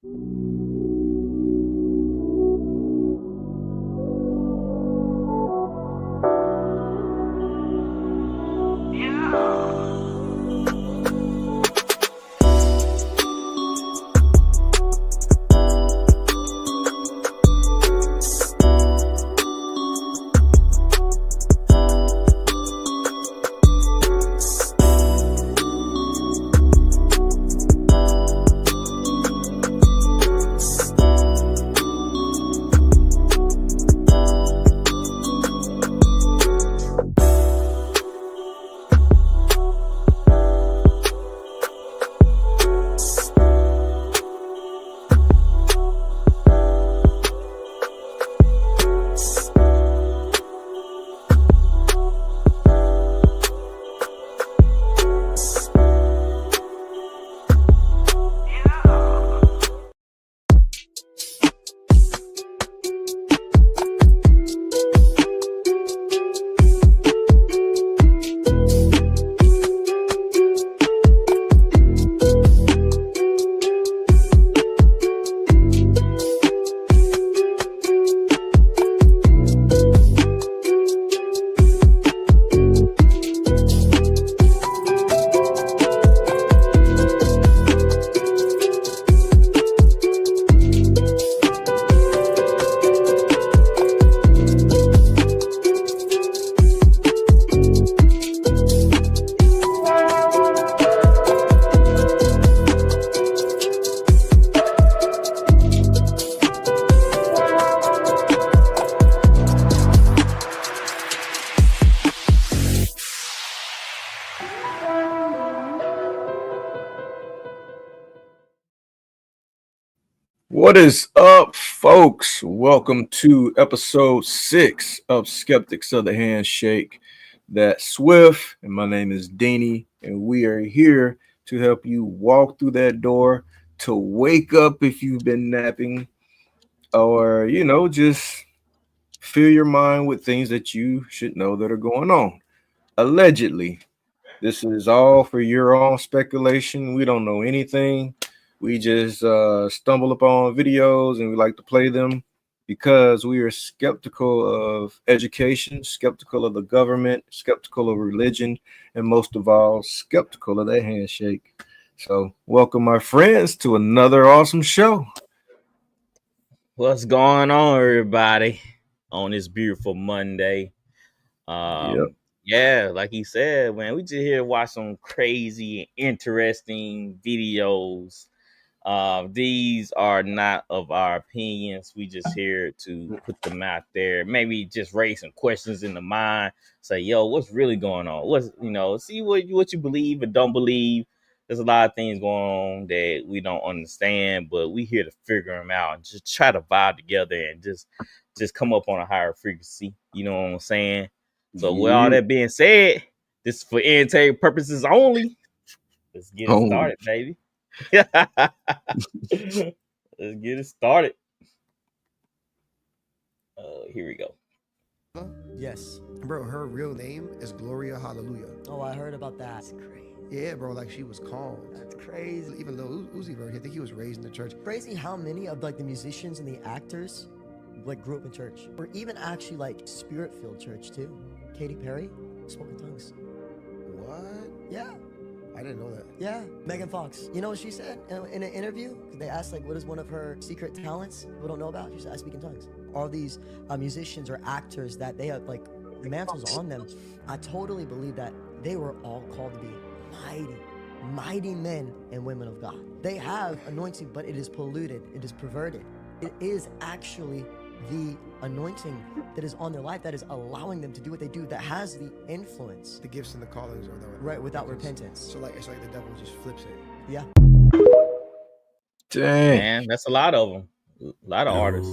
What is up, folks? Welcome to episode 6 of Skeptix of the Handshake. That's Swift, and my name is Dini, and we are here to help you walk through that door, to wake up if you've been napping, or, just fill your mind with things that you should know that are going on. Allegedly, this is all for your own speculation. We don't know anything. We just stumble upon videos and we like to play them because we are skeptical of education, skeptical of the government, skeptical of religion, and most of all, skeptical of that handshake. So welcome, my friends, to another awesome show. What's going on, everybody, on this beautiful Monday? Yeah, like he said, man, we just here to watch some crazy, interesting videos. These are not of our opinions. We just here to put them out there. Maybe just raise some questions in the mind. Say, yo, what's really going on? See what you believe and don't believe. There's a lot of things going on that we don't understand, but we here to figure them out and just try to vibe together and just come up on a higher frequency. You know what I'm saying? So with all that being said, this is for entertainment purposes only. Let's get it started, baby. Let's get it started. Here we go. Yes. Bro, her real name is Gloria Hallelujah. Oh, I heard about that. That's crazy. Yeah, bro, like she was called. That's crazy. Even Lil Uzi Vert, I think he was raised in the church. Crazy how many of like the musicians and the actors like grew up in church, or even actually like spirit-filled church too. Katy Perry spoke in tongues. What? Yeah. I didn't know that. Yeah, Megan Fox. You know what she said in an interview? They asked like, what is one of her secret talents people don't know about? She said, I speak in tongues. All these musicians or actors that they have like mantles on them, I totally believe that they were all called to be mighty men and women of God. They have anointing, but it is polluted. It is perverted. It is actually the anointing that is on their life that is allowing them to do what they do, that has the influence. The gifts and the callings are there. Right, without repentance. So like it's like the devil just flips it. Yeah. Dang. Man, that's a lot of them. A lot of artists.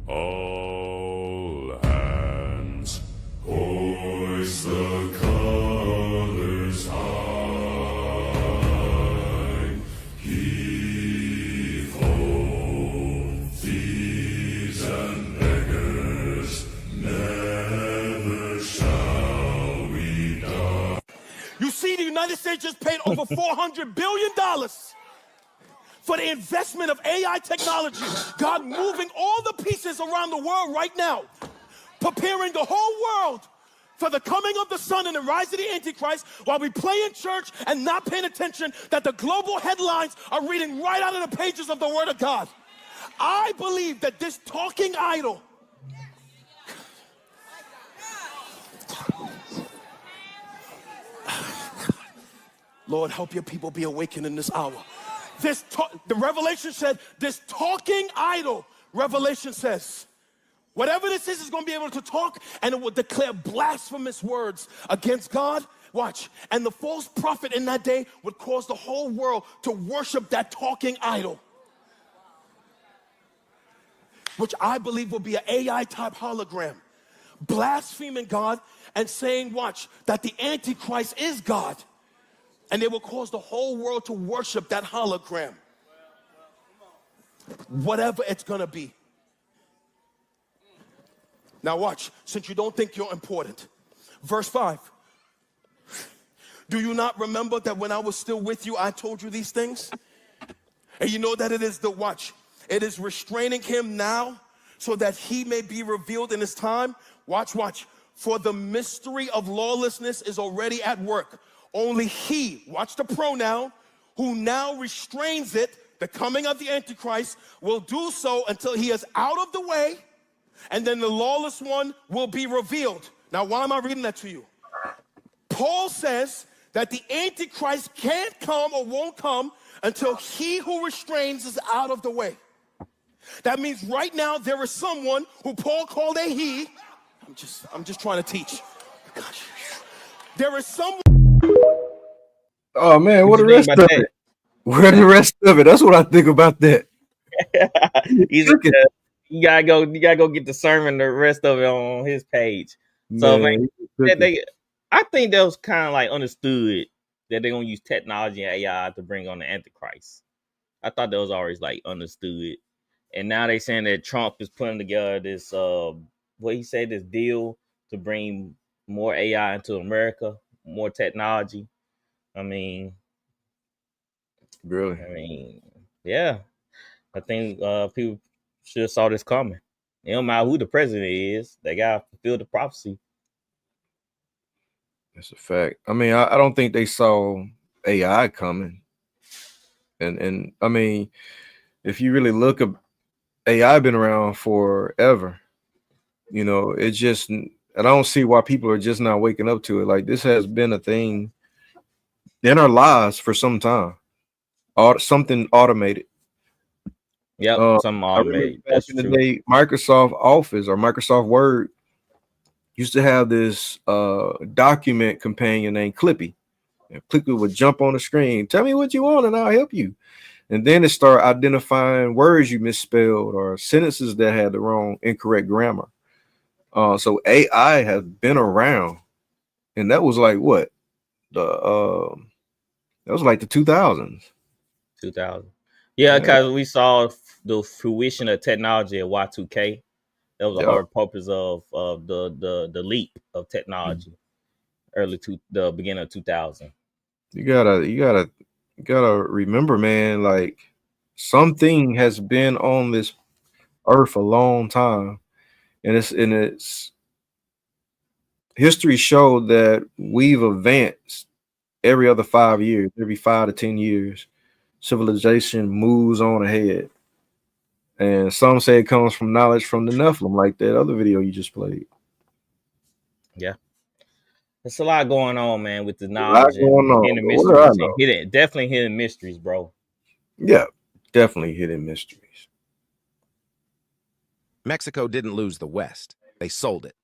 All hands, hoist the colors high. Heave ho, thieves and beggars, never shall we die. You see, the United States just paid over $400 billion for the investment of AI technology. God moving all the pieces around the world right now, preparing the whole world for the coming of the Son and the rise of the Antichrist, while we play in church and not paying attention that the global headlines are reading right out of the pages of the Word of God. I believe that this talking idol, Lord, help your people be awakened in this hour. The Revelation said, this talking idol, Revelation says, whatever this is going to be able to talk, and it will declare blasphemous words against God. Watch. And the false prophet in that day would cause the whole world to worship that talking idol, which I believe will be an AI type hologram, blaspheming God and saying, watch, that the Antichrist is God. And they will cause the whole world to worship that hologram, whatever it's going to be. Now watch, since you don't think you're important. Verse 5. Do you not remember that when I was still with you, I told you these things? And you know that it is it is restraining him now so that he may be revealed in his time. Watch. For the mystery of lawlessness is already at work. Only he, watch the pronoun, who now restrains it, the coming of the Antichrist, will do so until he is out of the way, and then the lawless one will be revealed. Now, why am I reading that to you? Paul says that the Antichrist can't come or won't come until he who restrains is out of the way. That means right now there is someone who Paul called a he. I'm just trying to teach. Gosh. There is someone. Oh man, what the rest of it? Where the rest of it? That's what I think about that. You gotta go get the sermon, the rest of it on his page. So man, I think that was kind of like understood that they're gonna use technology and AI to bring on the Antichrist. I thought that was always like understood. And now they saying that Trump is putting together this what he said, this deal to bring more AI into America, more technology. I mean, really? Yeah. I think people should have saw this coming. It don't matter who the president is, they gotta fulfill the prophecy. That's a fact. I mean, I don't think they saw AI coming. And I mean, if you really look at AI, been around forever. You know, it's just, and I don't see why people are just not waking up to it. Like, this has been a thing in our lives for some time. Something automated. Yep, something automated. Back in the day, Microsoft Office or Microsoft Word used to have this document companion named Clippy. And Clippy would jump on the screen, tell me what you want, and I'll help you. And then it started identifying words you misspelled or sentences that had the wrong, incorrect grammar. So AI has been around, and that was like what that was like the 2000s. 2000. Yeah, because we saw the fruition of technology at Y2K. That was the whole purpose of the leap of technology, the beginning of 2000. You gotta remember, man, like something has been on this earth a long time, and it's history showed that we've advanced every other 5 years, every 5 to 10 years. Civilization moves on ahead, and some say it comes from knowledge from the Nephilim, like that other video you just played. Yeah. There's a lot going on, man, with the knowledge and hidden mysteries. Definitely hidden mysteries, bro. Yeah, definitely hidden mysteries. Mexico didn't lose the West. They sold it.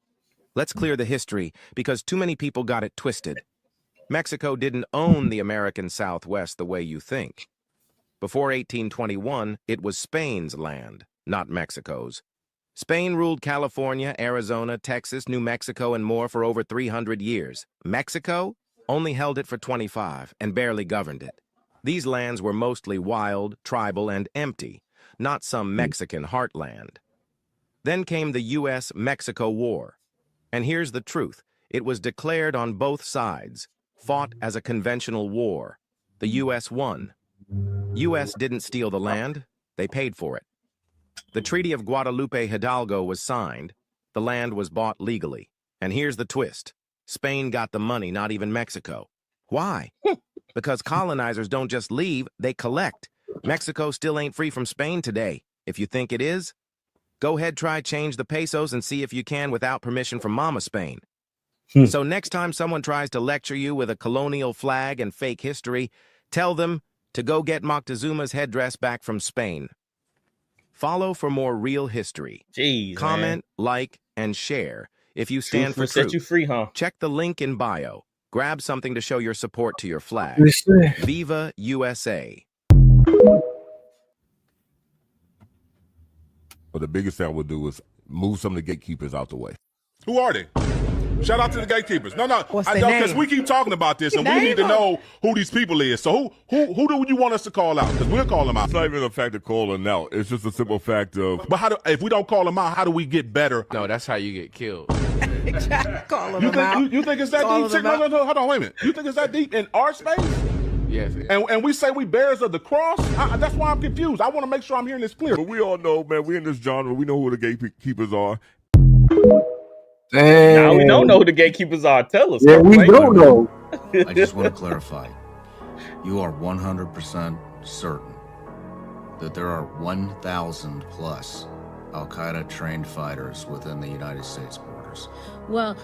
Let's clear the history because too many people got it twisted. Mexico didn't own the American Southwest the way you think. Before 1821, it was Spain's land, not Mexico's. Spain ruled California, Arizona, Texas, New Mexico, and more for over 300 years. Mexico only held it for 25 and barely governed it. These lands were mostly wild, tribal, and empty, not some Mexican heartland. Then came the U.S.-Mexico War. And here's the truth. It was declared on both sides, fought as a conventional war. The U.S. won. U.S. didn't steal the land, they paid for it. The Treaty of Guadalupe Hidalgo was signed, the land was bought legally. And here's the twist. Spain got the money, not even Mexico. Why? Because colonizers don't just leave, they collect. Mexico still ain't free from Spain today. If you think it is, go ahead, try change the pesos and see if you can without permission from Mama Spain. So next time someone tries to lecture you with a colonial flag and fake history, tell them to go get Moctezuma's headdress back from Spain. Follow for more real history. Jeez, Comment, man. like, and share if you stand for Truth will truth. set you free, huh? Check the link in bio. Grab something to show your support to your flag. Viva USA. But the biggest thing I would do is move some of the gatekeepers out the way. Who are they? Shout out to the gatekeepers. No, What's I their know name? because we keep talking about this, and we need to know who these people is. So who do you want us to call out? Because we'll call them out. It's not even the fact of calling out. It's just a simple fact of. But if we don't call them out, how do we get better? No, that's how you get killed. Calling You them out. think, you think it's that Calling deep? them out. No, hold on, wait a minute. You think it's that deep in our space? Yes. And we say we bearers of the cross? That's why I'm confused. I want to make sure I'm hearing this clear. But we all know, man, we in this genre. We know who the gatekeepers are. Damn. Now we don't know who the gatekeepers are. Tell us. Yeah, we don't know. I just want to clarify. You are 100% certain that there are 1,000 plus Al-Qaeda trained fighters within the United States borders. Well,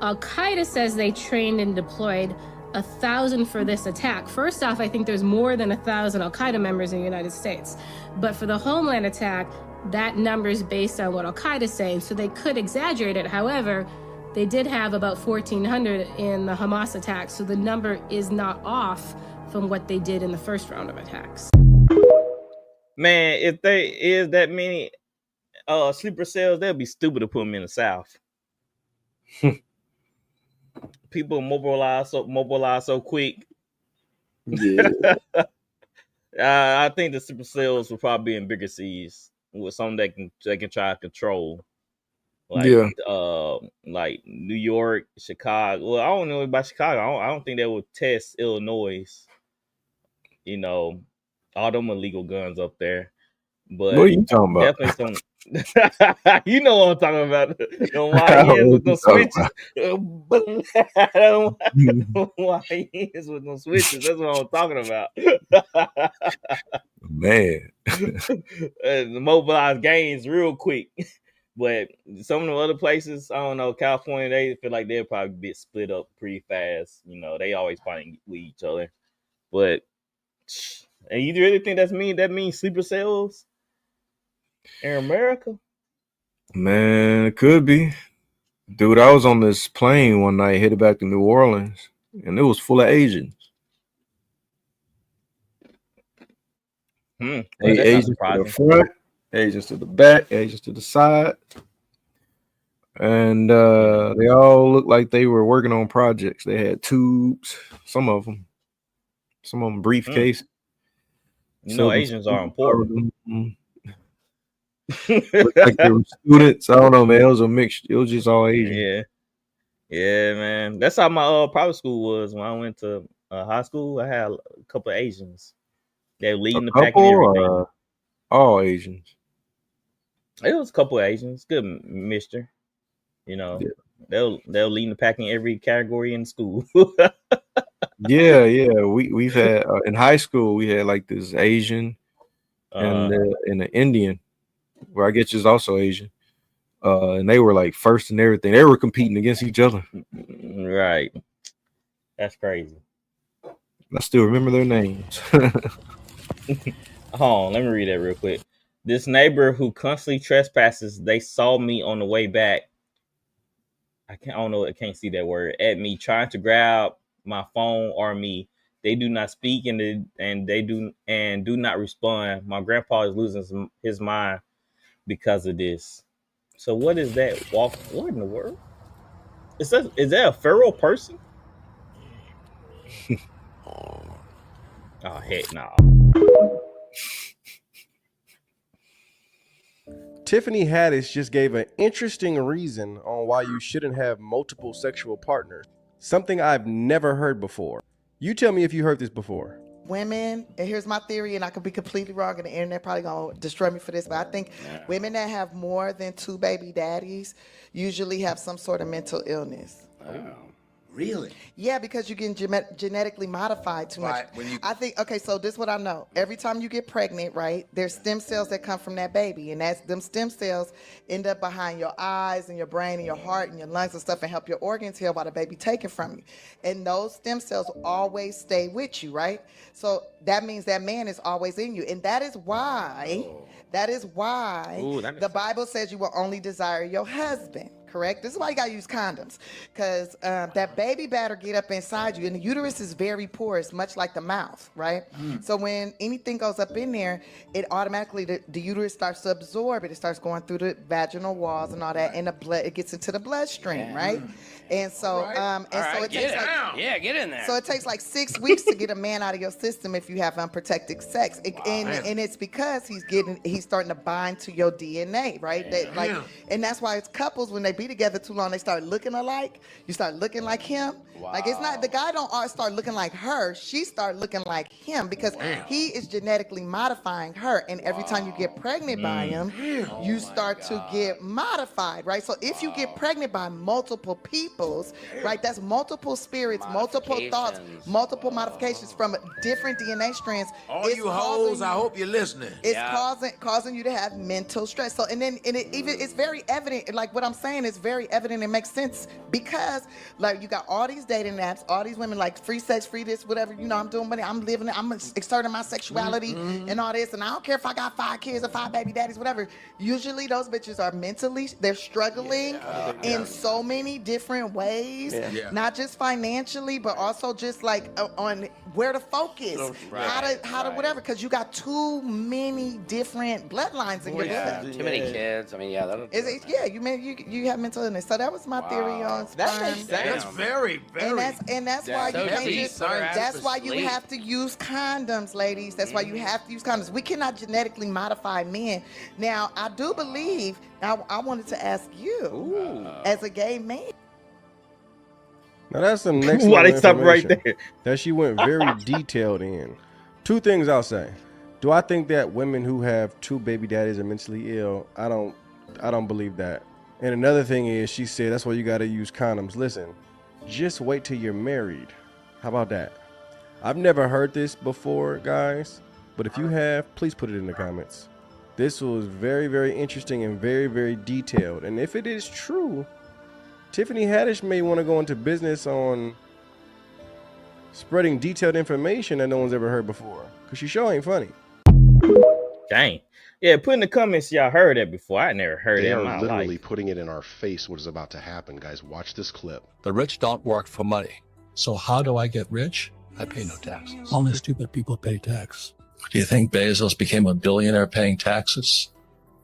Al-Qaeda says they trained and deployed 1,000 for this attack. First off, I think there's more than 1,000 Al-Qaeda members in the United States. But for the Homeland attack, that number is based on what Al-Qaeda is saying, so they could exaggerate it. However, they did have about 1,400 in the Hamas attack, so the number is not off from what they did in the first round of attacks. Man, if there is that many sleeper cells, they'll be stupid to put them in the South. People mobilize so quick. Yeah. I think the sleeper cells will probably be in bigger cities with something they can try to control. Like New York, Chicago. Well, I don't know about Chicago. I don't think they would test Illinois. You know, all them illegal guns up there. But What are you talking about? definitely some. You know what I'm talking about. The YNs with no switches. YNs with no switches. That's what I'm talking about. Man. The mobilized gangs real quick. But some of the other places, I don't know, California, they feel like they'll probably be split up pretty fast. You know, they always fighting with each other. But, and you really think that means sleeper cells in America? Man, it could be. Dude, I was on this plane one night, headed back to New Orleans, and it was full of Asians. Well, that's not Asians to the surprising. front, Asians to the back, Asians to the side. And they all looked like they were working on projects. They had tubes, some of them briefcase. You know, Asians are important. Looked like they were students. I don't know, man. It was a mixture. It was just all Asian. Yeah, man. That's how my private school was when I went to high school. I had a couple of Asians. They were leading the pack and everything. All Asians. It was a couple of Asians. Good mixture. You know, they'll lead the pack in every category in school. Yeah. We've had in high school we had like this Asian and an Indian, where I guess is also Asian. And they were like first and everything. They were competing against each other. Right. That's crazy. I still remember their names. Hold on, let me read that real quick. This neighbor who constantly trespasses, they saw me on the way back. I can't see that word. At me, trying to grab my phone or me. They do not speak and do not respond. My grandpa is losing his mind because of this. So what is that? What in the world? Is that a feral person? Oh heck no. Tiffany Haddish just gave an interesting reason on why you shouldn't have multiple sexual partners. Something I've never heard before. You tell me if you heard this before. women, and here's my theory, and I could be completely wrong, and the internet probably gonna destroy me for this, but I think women that have more than 2 baby daddies usually have some sort of mental illness. Really? Yeah, because you're getting genetically modified too much. I think, okay, so this is what I know. Every time you get pregnant, right, there's stem cells that come from that baby, and them stem cells end up behind your eyes and your brain and your heart and your lungs and stuff and help your organs heal while the baby taken from you. And those stem cells always stay with you, right? So that means that man is always in you. And that is why, the Bible says you will only desire your husband. Correct? This is why you gotta use condoms, because that baby better get up inside you, and the uterus is very porous, much like the mouth, right? So when anything goes up in there, it automatically, the uterus starts to absorb it. It starts going through the vaginal walls and all that, and the blood, it gets into the bloodstream, right? And so, it takes get in there. So it takes like 6 weeks to get a man out of your system if you have unprotected sex, and it's because he's starting to bind to your DNA, right? And that's why it's couples, when they be together too long, they start looking alike. You start looking like him. Like, it's not, the guy don't start looking like her. She start looking like him, because he is genetically modifying her. And every time you get pregnant by him, you start to get modified, right? So if you get pregnant by multiple peoples, right, that's multiple spirits, multiple thoughts, multiple modifications from different DNA strands. All you hoes, I hope you're listening. It's causing you to have mental stress. So, it's very evident, like what I'm saying is very evident and makes sense, because like you got all these dating apps, all these women like free sex, free this, whatever, I'm doing money, I'm living it, I'm exerting my sexuality and all this, and I don't care if I got 5 kids or 5 baby daddies, whatever. Usually those bitches are mentally, they're struggling in so many different ways, not just financially, but also just like on where to focus, how to whatever, because you got too many different bloodlines in your blood. Too many kids. I mean, you have mental illness. So that was my theory on sperm. That makes sense. That's very, very. And that's why you can't just. That's why you have to use condoms, ladies. That's why you have to use condoms. We cannot genetically modify men. Now, I do believe. I wanted to ask you, as a gay man. Now that's some next Why they stop right information there? that she went very detailed in. 2 things I'll say. Do I think that women who have 2 baby daddies are mentally ill? I don't believe that. And another thing is, she said that's why you got to use condoms. Listen, just wait till you're married. How about that? I've never heard this before, guys, but if you have, please put it in the comments. This was very, very interesting and very, very detailed. And if it is true, Tiffany Haddish may want to go into business on spreading detailed information that no one's ever heard before, because she sure ain't funny. Dang. Yeah, put in the comments y'all heard that before. I never heard They it in are my literally life. putting it in our face what is about to happen, guys. Watch this clip. The rich don't work for money. So how do I get rich? I pay no taxes. Only stupid people pay tax. Do you think Bezos became a billionaire paying taxes?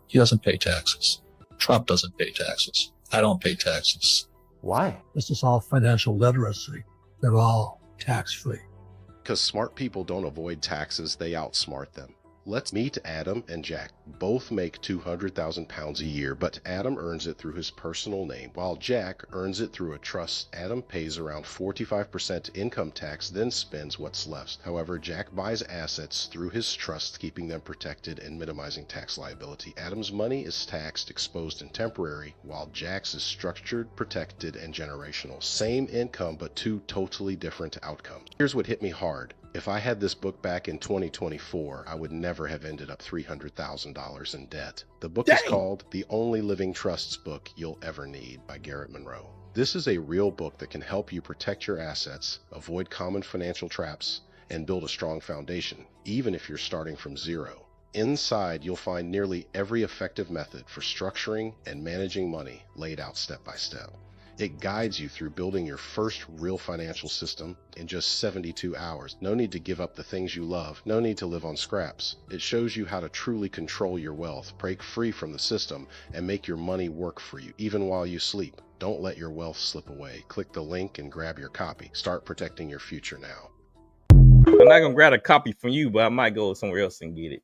He doesn't pay taxes. Trump doesn't pay taxes. I don't pay taxes. Why? This is all financial literacy. They're all tax-free. Because smart people don't avoid taxes, they outsmart them. Let's meet Adam and Jack. Both make 200,000 pounds a year, but Adam earns it through his personal name, while Jack earns it through a trust. Adam pays around 45% income tax, then spends what's left. However, Jack buys assets through his trust, keeping them protected and minimizing tax liability. Adam's money is taxed, exposed, and temporary, while Jack's is structured, protected, and generational. Same income, but 2 totally different outcomes. Here's what hit me hard. If I had this book back in 2024, I would never have ended up $300,000 in debt. The book is called The Only Living Trusts Book You'll Ever Need by Garrett Monroe. This is a real book that can help you protect your assets, avoid common financial traps, and build a strong foundation, even if you're starting from zero. Inside, you'll find nearly every effective method for structuring and managing money laid out step by step. It guides you through building your first real financial system in just 72 hours. No need to give up the things you love. No need to live on scraps. It shows you how to truly control your wealth, break free from the system, and make your money work for you, even while you sleep. Don't let your wealth slip away. Click the link and grab your copy. Start protecting your future now. I'm not going to grab a copy from you, but I might go somewhere else and get it.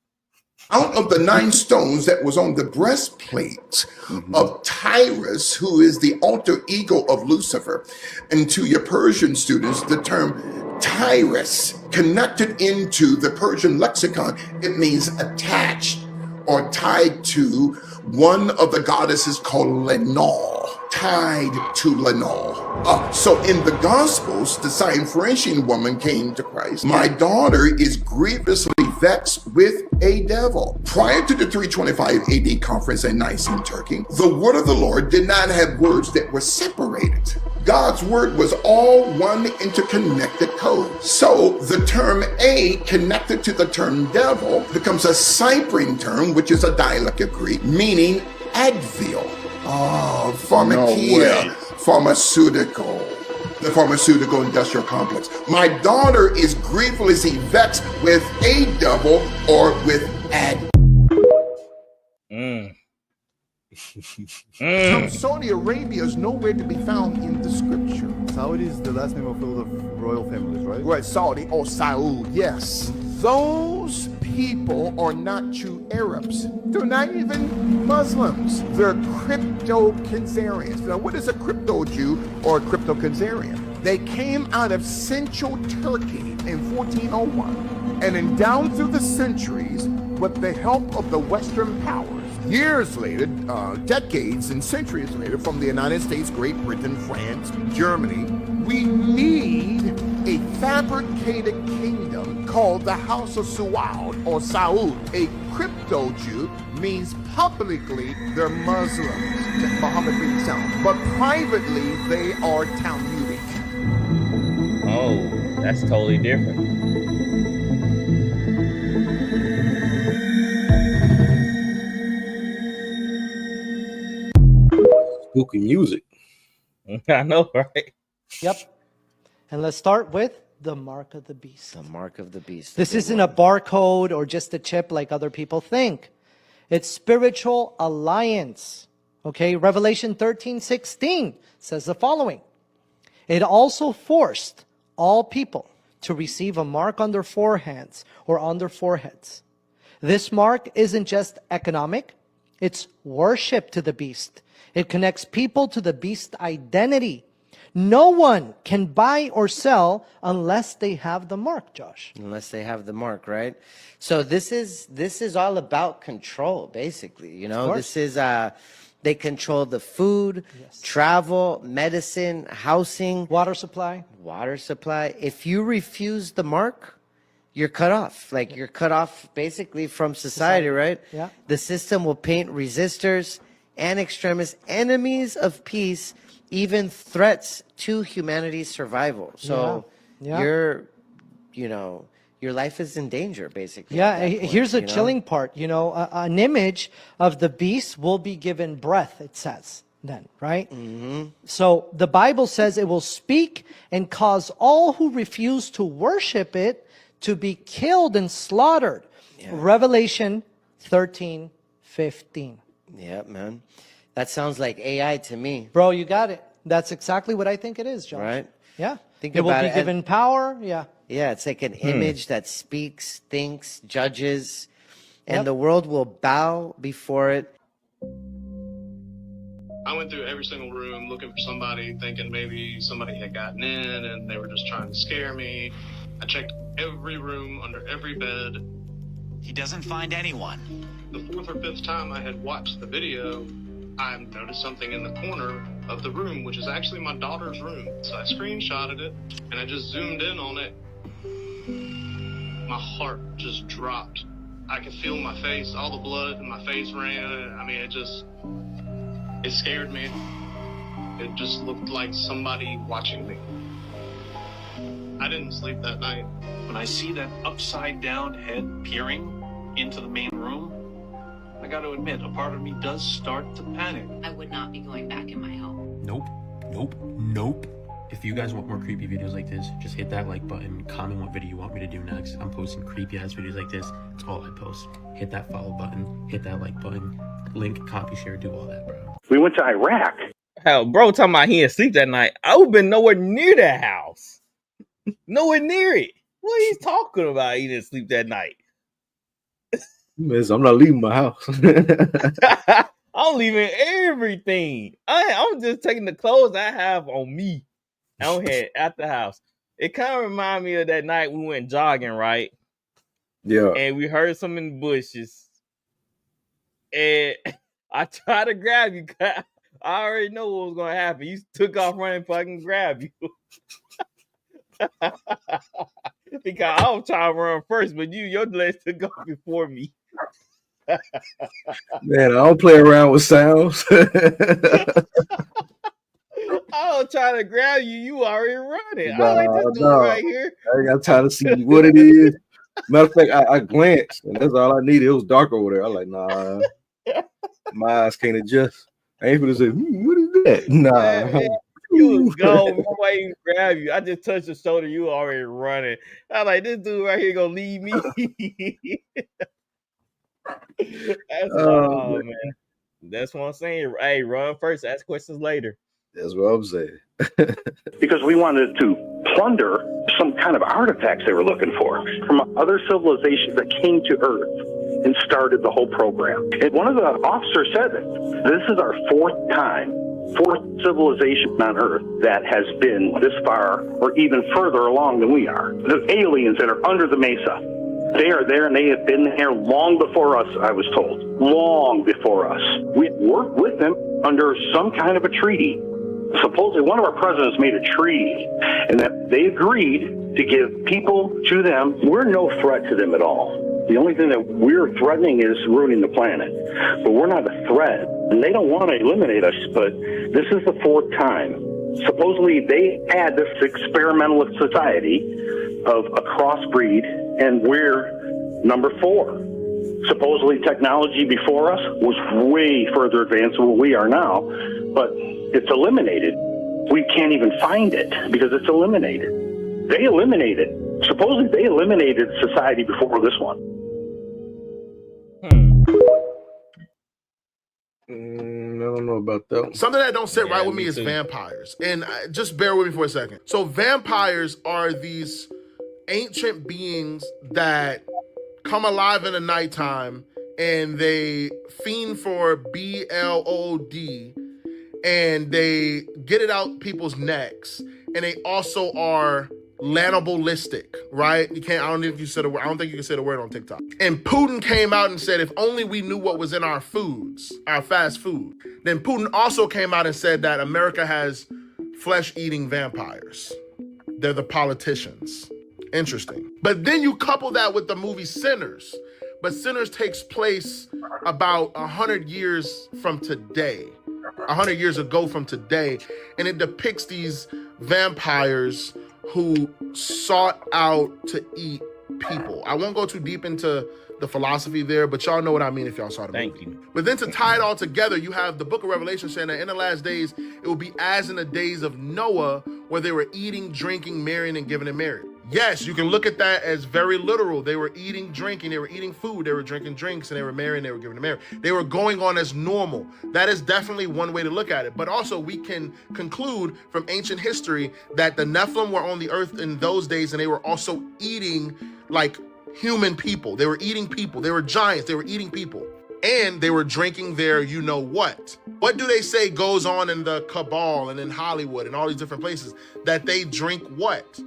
Out of the 9 stones that was on the breastplate of Tyrus, who is the alter ego of Lucifer. And to your Persian students, the term Tyrus, connected into the Persian lexicon, it means attached or tied to one of the goddesses called Lenore, tied to Lenore. So in the Gospels, the Syrophoenician woman came to Christ. My daughter is grievously vexed with a devil. Prior to the 325 AD conference in Nice in Turkey, the word of the Lord did not have words that were separated. God's word was all one interconnected code. So the term a connected to the term devil becomes a Cyprian term, which is a dialect of Greek, meaning Advil. Pharmakia, pharmaceutical. The pharmaceutical industrial complex. My daughter is grievously vexed with a devil or with From Saudi Arabia is nowhere to be found in the scripture. Saudi is the last name of all the royal families, right? Right, Saudi or Saud, yes. Those people are not true Arabs. They're not even Muslims. They're crypto-Khazarians. Now, what is a crypto-Jew or a crypto-Khazarian? They came out of central Turkey in 1401, and then down through the centuries, with the help of the Western powers, years later, decades and centuries later, from the United States, Great Britain, France, Germany, we need a fabricated kingdom called the House of Saud or Saud. A crypto Jew means publicly they're Muslims, Muhammad bin Salman, but privately they are Talmudic. Oh, that's totally different. Spooky music. I know, right? Yep. And let's start with the mark of the beast. The mark of the beast. This isn't a barcode or just a chip like other people think. It's spiritual alliance. Okay, Revelation 13:16 says the following. It also forced all people to receive a mark on their forehands or on their foreheads. This mark isn't just economic, it's worship to the beast. It connects people to the beast identity. No one can buy or sell unless they have the mark, Josh. Unless they have the mark, right? So this is all about control, basically. You know, this is they control the food, travel, medicine, housing, water supply. Water supply. If you refuse the mark, you're cut off. Like you're cut off basically from society, right? Yeah. The system will paint resistors and extremists enemies of peace, even threats to humanity's survival. So your life is in danger, basically. Yeah, here's a chilling part. You know, an image of the beast will be given breath, it says then, right? So the Bible says it will speak and cause all who refuse to worship it to be killed and slaughtered. Revelation 13:15. Yeah, man. That sounds like AI to me. Bro, you got it. That's exactly what I think it is, Josh. Right? Yeah. Think it will about be it. given power. Yeah. Yeah, it's like an image that speaks, thinks, judges, and the world will bow before it. I went through every single room looking for somebody, thinking maybe somebody had gotten in and they were just trying to scare me. I checked every room, under every bed. He doesn't find anyone. The fourth or fifth time I had watched the video, I noticed something in the corner of the room, which is actually my daughter's room. So I screenshotted it and I just zoomed in on it. My heart just dropped. I could feel my face, all the blood in my face ran. I mean, it scared me. It just looked like somebody watching me. I didn't sleep that night. When I see that upside down head peering into the main room, I got to admit, a part of me does start to panic. I would not be going back in my home. Nope. If you guys want more creepy videos like this, just hit that like button, comment what video you want me to do next. I'm posting creepy ass videos like this. It's all I post. Hit that follow button, hit that like button, link, copy, share, do all that, bro. We went to Iraq. Hell, bro, talking about he didn't sleep that night. I would have been nowhere near that house. Nowhere near it. What are you talking about? He didn't sleep that night. Miss, I'm not leaving my house. I'm leaving everything. I'm just taking the clothes I have on me. I don't head at the house. It kind of reminded me of that night we went jogging, right? Yeah. And we heard some in the bushes. And I tried to grab you. I already know what was going to happen. You took off running so I can grab you. Because I was trying to run first, but your legs took off before me. Man, I don't play around with sounds. I was trying to grab you. You already running. Nah, I like this dude right here. I ain't got time to see what it is. Matter of fact, I glanced, and that's all I needed. It was dark over there. I was like, nah, my eyes can't adjust. I ain't gonna say, what is that? Nah. Man, you was gone before I even grab you. I just touched your shoulder. You already running. I was like, this dude right here gonna leave me. Man. That's what I'm saying. Hey, run first, ask questions later. That's what I'm saying. Because we wanted to plunder some kind of artifacts they were looking for from other civilizations that came to Earth and started the whole program. And one of the officers said that this is our fourth civilization on Earth that has been this far or even further along than we are. The aliens that are under the mesa, they are there and they have been there long before us, I was told. Long before us. We worked with them under some kind of a treaty. Supposedly one of our presidents made a treaty and that they agreed to give people to them. We're no threat to them at all. The only thing that we're threatening is ruining the planet. But we're not a threat. And they don't want to eliminate us, but this is the fourth time. Supposedly they had this experimentalist society of a crossbreed, and we're number 4. Supposedly technology before us was way further advanced than what we are now, but it's eliminated. We can't even find it because it's eliminated. They eliminated. Supposedly they eliminated society before this one. I don't know about that one. Something that don't sit right with me is vampires. And just bear with me for a second. So vampires are these ancient beings that come alive in the nighttime and they fiend for blood and they get it out people's necks, and they also are cannibalistic, right? I don't think you can say the word on TikTok. And Putin came out and said, if only we knew what was in our foods, our fast food. Then Putin also came out and said that America has flesh-eating vampires. They're the politicians. Interesting. But then you couple that with the movie Sinners. But Sinners takes place about 100 years from today. 100 years ago from today. And it depicts these vampires who sought out to eat people. I won't go too deep into the philosophy there, but y'all know what I mean if y'all saw the movie. Thank you. But then to tie it all together, you have the book of Revelation saying that in the last days, it will be as in the days of Noah, where they were eating, drinking, marrying, and giving in marriage. Yes, you can look at that as very literal. They were eating, drinking, they were eating food, they were drinking drinks, and they were marrying, they were giving in marriage. They were going on as normal. That is definitely one way to look at it. But also we can conclude from ancient history that the Nephilim were on the earth in those days, and they were also eating like human people. They were eating people. They were giants. They were eating people. And they were drinking their you know what. What do they say goes on in the cabal and in Hollywood and all these different places? That they drink what?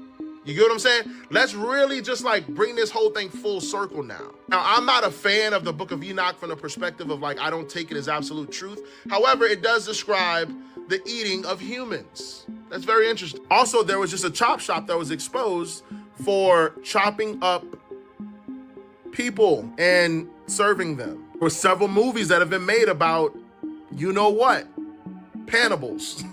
You get what I'm saying? Let's really just like bring this whole thing full circle now. Now, I'm not a fan of the Book of Enoch from the perspective of like, I don't take it as absolute truth. However, it does describe the eating of humans. That's very interesting. Also, there was just a chop shop that was exposed for chopping up people and serving them. There were several movies that have been made about, you know what, cannibals.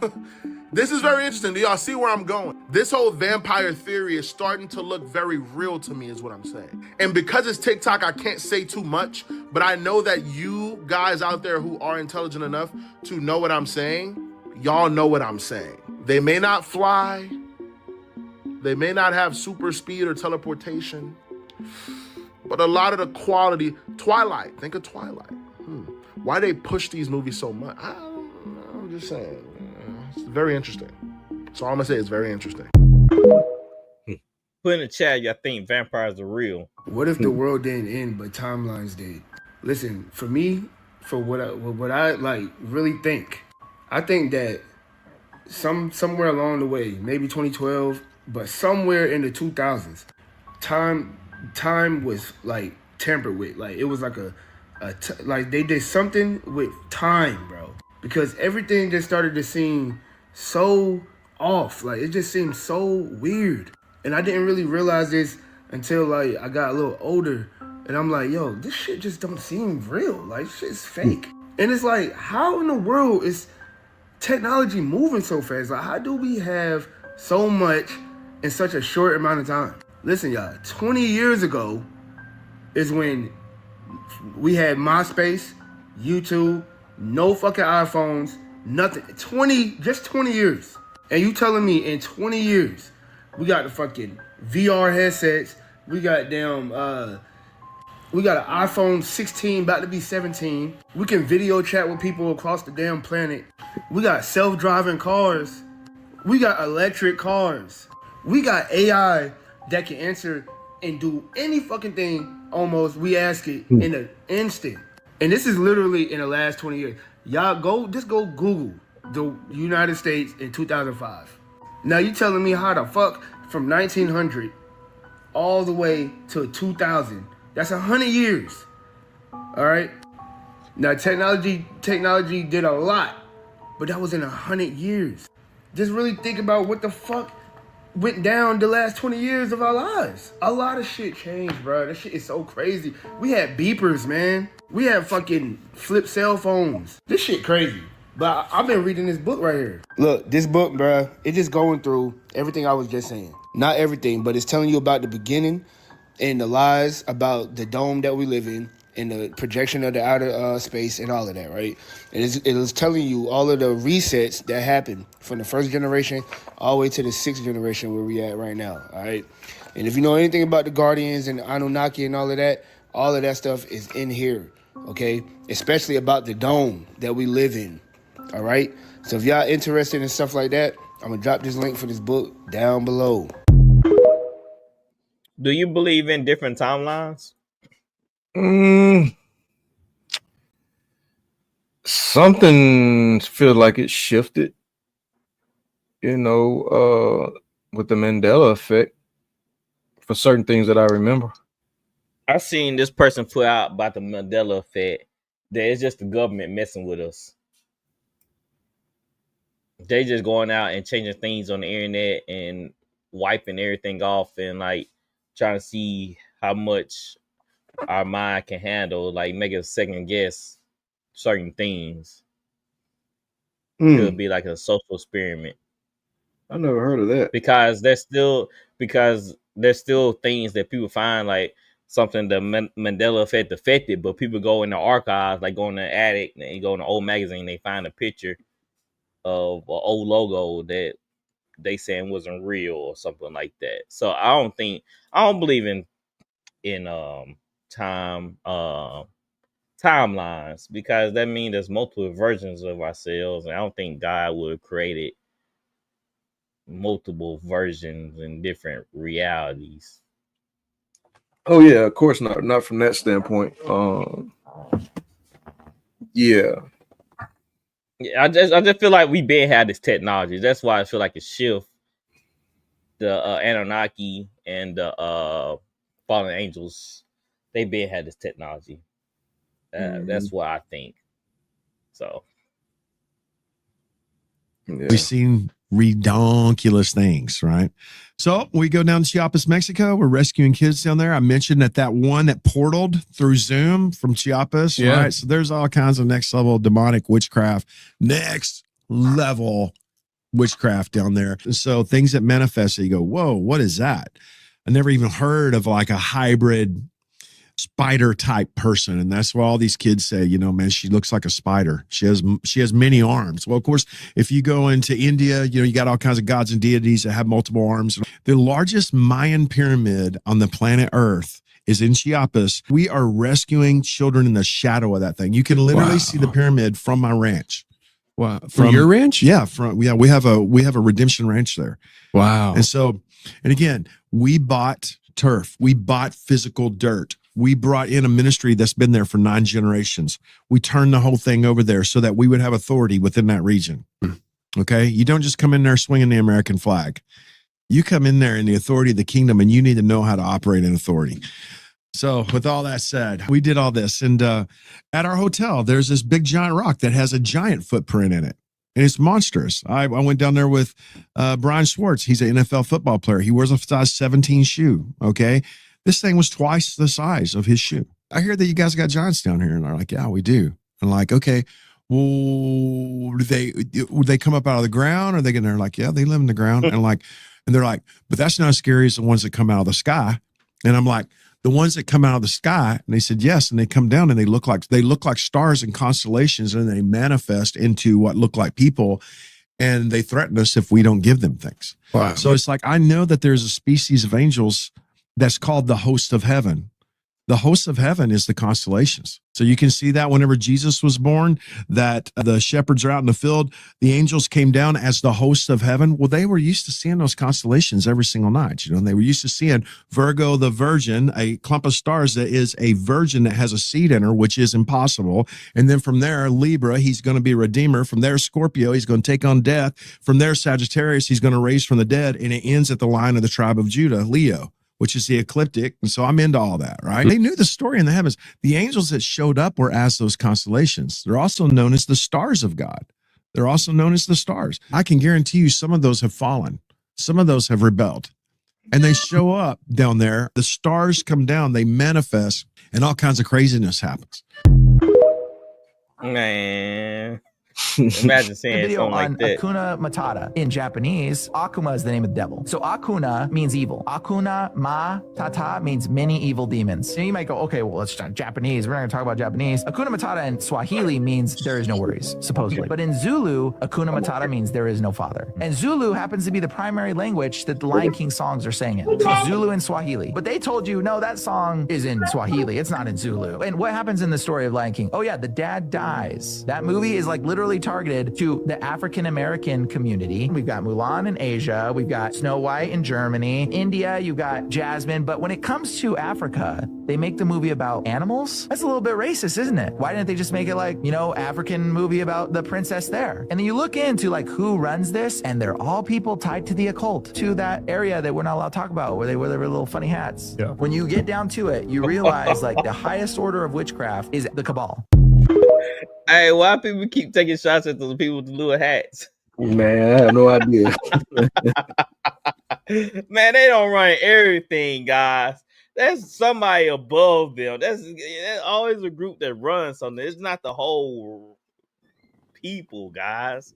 This is very interesting. Do y'all see where I'm going? This whole vampire theory is starting to look very real to me is what I'm saying. And because it's TikTok, I can't say too much, but I know that you guys out there who are intelligent enough to know what I'm saying, y'all know what I'm saying. They may not fly. They may not have super speed or teleportation, but a lot of the quality, Twilight, think of Twilight. Why they push these movies so much? I don't know, I'm just saying. It's very interesting. So all I'm gonna say is very interesting. Put in the chat, y'all think vampires are real. What if the world didn't end, but timelines did? Listen, for me, for what I like really think, I think that somewhere along the way, maybe 2012, but somewhere in the 2000s, time was like tampered with. Like it was like like they did something with time, bro. Because everything just started to seem so off. Like it just seemed so weird. And I didn't really realize this until like I got a little older. And I'm like, yo, this shit just don't seem real. Like shit's fake. And it's like, how in the world is technology moving so fast? Like how do we have so much in such a short amount of time? Listen, y'all, 20 years ago is when we had MySpace, YouTube, no fucking iPhones, nothing. 20 years. And you telling me in 20 years, we got the fucking VR headsets, we got we got an iPhone 16, about to be 17. We can video chat with people across the damn planet. We got self-driving cars. We got electric cars. We got AI that can answer and do any fucking thing almost we ask it in an instant. And this is literally in the last 20 years. Y'all just go Google the United States in 2005. Now you telling me how the fuck from 1900 all the way to 2000? That's 100 years. All right. Now technology did a lot, but that was in 100 years. Just really think about what the fuck went down the last 20 years of our lives. A lot of shit changed, bro. That shit is so crazy. We had beepers, man. We had fucking flip cell phones. This shit crazy. But I've been reading this book right here. Look, this book, bro, it's just going through everything I was just saying. Not everything, but it's telling you about the beginning and the lies about the dome that we live in and the projection of the outer space and all of that, right? And it is telling you all of the resets that happened from the first generation all the way to the sixth generation where we at right now, all right? And if you know anything about the Guardians and the Anunnaki and all of that stuff is in here, okay? Especially about the dome that we live in, all right? So if y'all interested in stuff like that, I'm gonna drop this link for this book down below. Do you believe in different timelines? Something feels like it shifted, with the Mandela effect for certain things that I remember. I seen this person put out about the Mandela effect that it's just the government messing with us. They just going out and changing things on the internet and wiping everything off and like trying to see how much our mind can handle, like make us second guess certain things. Could be like a social experiment. I never heard of that. Because there's still things that people find like something the Mandela effect affected, but people go in the archives, like go in the attic and go in the old magazine, they find a picture of an old logo that they saying wasn't real or something like that. So I don't believe in timelines, because that means there's multiple versions of ourselves, and I don't think God would have created multiple versions in different realities. Oh yeah, of course not from that standpoint. Yeah, I just feel like we been had this technology. That's why I feel like a shift. The Anunnaki and the fallen angels, they been had this technology. That's what I think. So yeah. We've seen redonkulous things, right? So we go down to Chiapas, Mexico. We're rescuing kids down there. I mentioned that one that portaled through Zoom from Chiapas, right? So there's all kinds of next level demonic witchcraft, next level witchcraft down there. So things that manifest, you go, whoa, what is that? I never even heard of like a hybrid spider type person. And that's why all these kids say, man, she looks like a spider. She has many arms. Well, of course, if you go into India, you got all kinds of gods and deities that have multiple arms. The largest Mayan pyramid on the planet Earth is in Chiapas. We are rescuing children in the shadow of that thing. You can literally see the pyramid from my ranch. Wow. From your ranch? Yeah. We have a redemption ranch there. Wow. And again, we bought turf. We bought physical dirt. We brought in a ministry that's been there for 9 generations. We turned the whole thing over there so that we would have authority within that region. Okay. You don't just come in there swinging the American flag. You come in there in the authority of the kingdom, and you need to know how to operate in authority. So with all that said, we did all this. And at our hotel, there's this big giant rock that has a giant footprint in it. And it's monstrous. I went down there with Brian Schwartz. He's an NFL football player. He wears a size 17 shoe. Okay. This thing was twice the size of his shoe. I hear that you guys got giants down here. And they're like, yeah, we do. I'm like, okay, well, would they come up out of the ground? Or they get there? Like, yeah, they live in the ground. And they're like, but that's not as scary as the ones that come out of the sky. And I'm like, the ones that come out of the sky, and they said yes, and they come down and they look like stars and constellations, and they manifest into what look like people, and they threaten us if we don't give them things. Wow. So it's like, I know that there's a species of angels that's called the host of heaven. The host of heaven is the constellations. So you can see that whenever Jesus was born, that the shepherds are out in the field, the angels came down as the host of heaven. Well, they were used to seeing those constellations every single night. And they were used to seeing Virgo, the virgin, a clump of stars that is a virgin that has a seed in her, which is impossible. And then from there, Libra, he's going to be a redeemer. From there, Scorpio, he's going to take on death. From there, Sagittarius, he's going to raise from the dead. And it ends at the line of the tribe of Judah, Leo, which is the ecliptic. And so I'm into all that, right? They knew the story in the heavens. The angels that showed up were as those constellations. They're also known as the stars of God. They're also known as the stars. I can guarantee you some of those have fallen. Some of those have rebelled. And they show up down there. The stars come down, they manifest, and all kinds of craziness happens. Man. Imagine saying video something on like that. Akuna Matata. In Japanese, Akuma is the name of the devil. So Akuna means evil. Akuna Matata means many evil demons. And you might go, okay, well, it's Japanese. We're not going to talk about Japanese. Akuna Matata in Swahili means there is no worries, supposedly. But in Zulu, Akuna Matata means there is no father. And Zulu happens to be the primary language that the Lion King songs are saying in. So Zulu and Swahili. But they told you, no, that song is in Swahili. It's not in Zulu. And what happens in the story of Lion King? Oh yeah, the dad dies. That movie is like literally targeted to the African-American community. We've got Mulan in Asia. We've got Snow White in Germany. India, you've got Jasmine. But when it comes to Africa, they make the movie about animals. That's a little bit racist, isn't it? Why didn't they just make it like, African movie about the princess there? And then you look into like who runs this, and they're all people tied to the occult, to that area that we're not allowed to talk about, where they wear their little funny hats. Yeah. When you get down to it, you realize like the highest order of witchcraft is the cabal. Hey, why people keep taking shots at those people with the little hats? Man, I have no idea. Man, they don't run everything, guys. That's somebody above them. That's always a group that runs something. It's not the whole people, guys.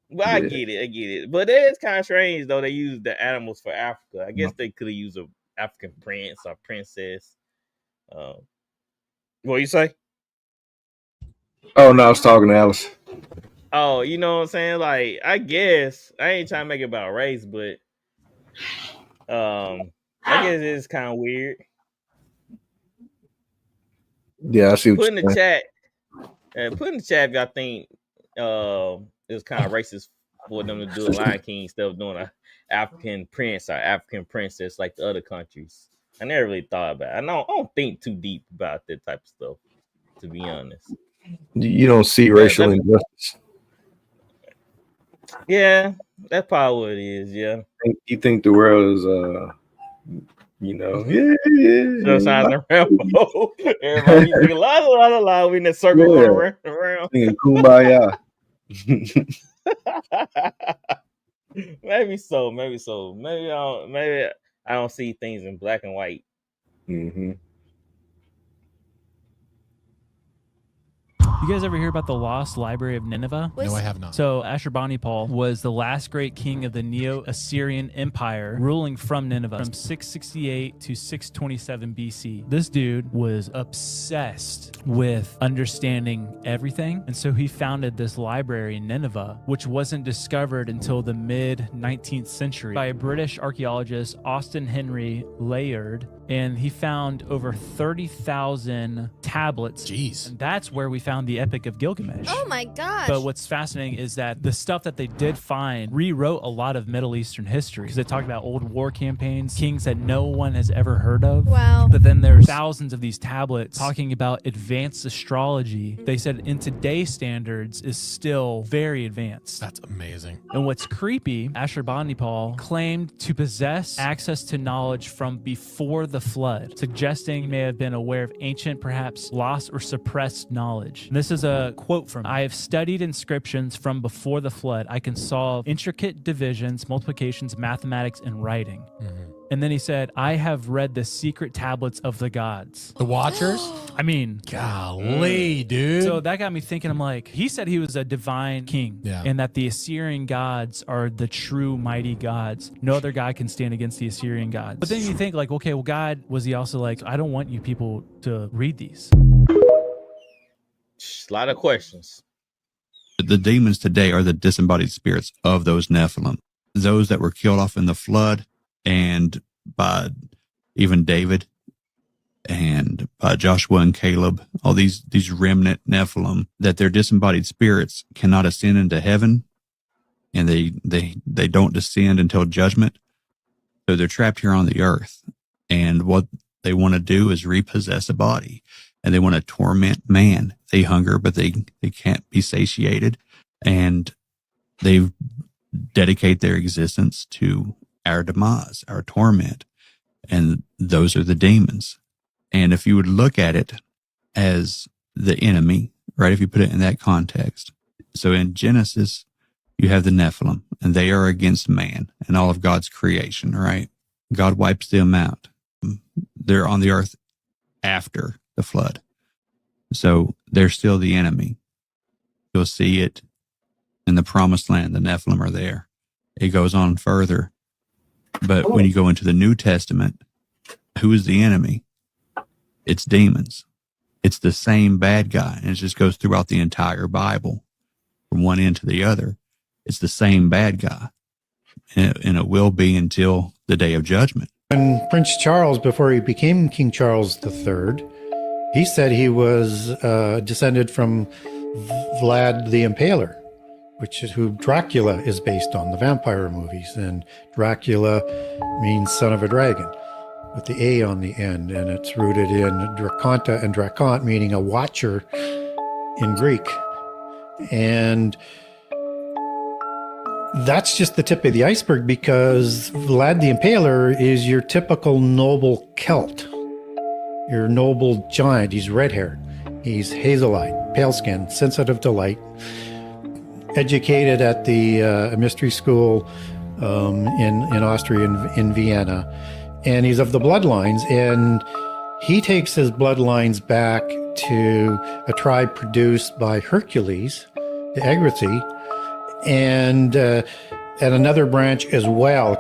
Well, I get it. But it is kind of strange, though. They use the animals for Africa. I guess they could have used an African prince or princess. What you say? Oh, no, I was talking to Alice. Oh, you know what I'm saying? Like, I guess I ain't trying to make it about race, but I guess it's kind of weird. Yeah, I see what Put in you're the saying. chat. Put in the chat if y'all think it was kind of racist for them to do a Lion King instead of doing an African prince or African princess like the other countries. I never really thought about it. I don't think too deep about that type of stuff, to be honest. You don't see racial injustice. Yeah, that's probably what it is. Yeah. You think the world is, Just signs of Rambo. Everybody singing la la la. We in a circle going around. Singing Kumbaya. Maybe so. Maybe I don't see things in black and white. Mm-hmm. You guys ever hear about the lost library of Nineveh? No, I have not. So Ashurbanipal was the last great king of the Neo-Assyrian Empire, ruling from Nineveh from 668 to 627 BC. This dude was obsessed with understanding everything, and so he founded this library in Nineveh, which wasn't discovered until the mid-19th century by a British archaeologist, Austin Henry Layard, and he found over 30,000 tablets. Jeez. And that's where we found the the Epic of Gilgamesh. Oh my gosh. But what's fascinating is that the stuff that they did find rewrote a lot of Middle Eastern history, because they talked about old war campaigns, kings that no one has ever heard of. Wow. But then there's thousands of these tablets talking about advanced astrology. They said in today's standards is still very advanced. That's amazing. And what's creepy, Ashurbanipal claimed to possess access to knowledge from before the flood, suggesting he may have been aware of ancient, perhaps lost or suppressed knowledge. And this is a quote from him. I have studied inscriptions from before the flood. I can solve intricate divisions, multiplications, mathematics, and writing. And then he said, I have read the secret tablets of the gods. The Watchers? I mean, golly, dude. So that got me thinking. I'm like, he said he was a divine king, and that the Assyrian gods are the true mighty gods. No other god can stand against the Assyrian gods. But then you think like, okay, well, God, was he also like, I don't want you people to read these? A lot of questions. The demons today are the disembodied spirits of those Nephilim, those that were killed off in the flood, and by even David and by Joshua and Caleb, all these remnant Nephilim, that their disembodied spirits cannot ascend into heaven, and they don't descend until judgment. So they're trapped here on the earth, and what they want to do is repossess a body, and they want to torment man. They hunger, but they can't be satiated, and they dedicate their existence to our demise, our torment. And those are the demons. And if you would look at it as the enemy, right? If you put it in that context. So in Genesis, you have the Nephilim, and they are against man and all of God's creation, right? God wipes them out. They're on the earth after the flood. So they're still the enemy. You'll see it in the promised land. The Nephilim are there. It goes on further. But when you go into the New Testament, who is the enemy? It's demons. It's the same bad guy. And it just goes throughout the entire Bible from one end to the other. It's the same bad guy. And it will be until the day of judgment. When Prince Charles, before he became King Charles III, he said he was descended from Vlad the Impaler, which is who Dracula is based on, the vampire movies. And Dracula means son of a dragon with the A on the end, and it's rooted in Draconta and Dracont, meaning a watcher in Greek. And that's just the tip of the iceberg, because Vlad the Impaler is your typical noble Celt, your noble giant. He's red-haired, he's hazel-eyed, pale-skinned, sensitive to light, educated at the mystery school in Austria, in Vienna, and he's of the bloodlines, and he takes his bloodlines back to a tribe produced by Hercules, the Agrathi, and another branch as well.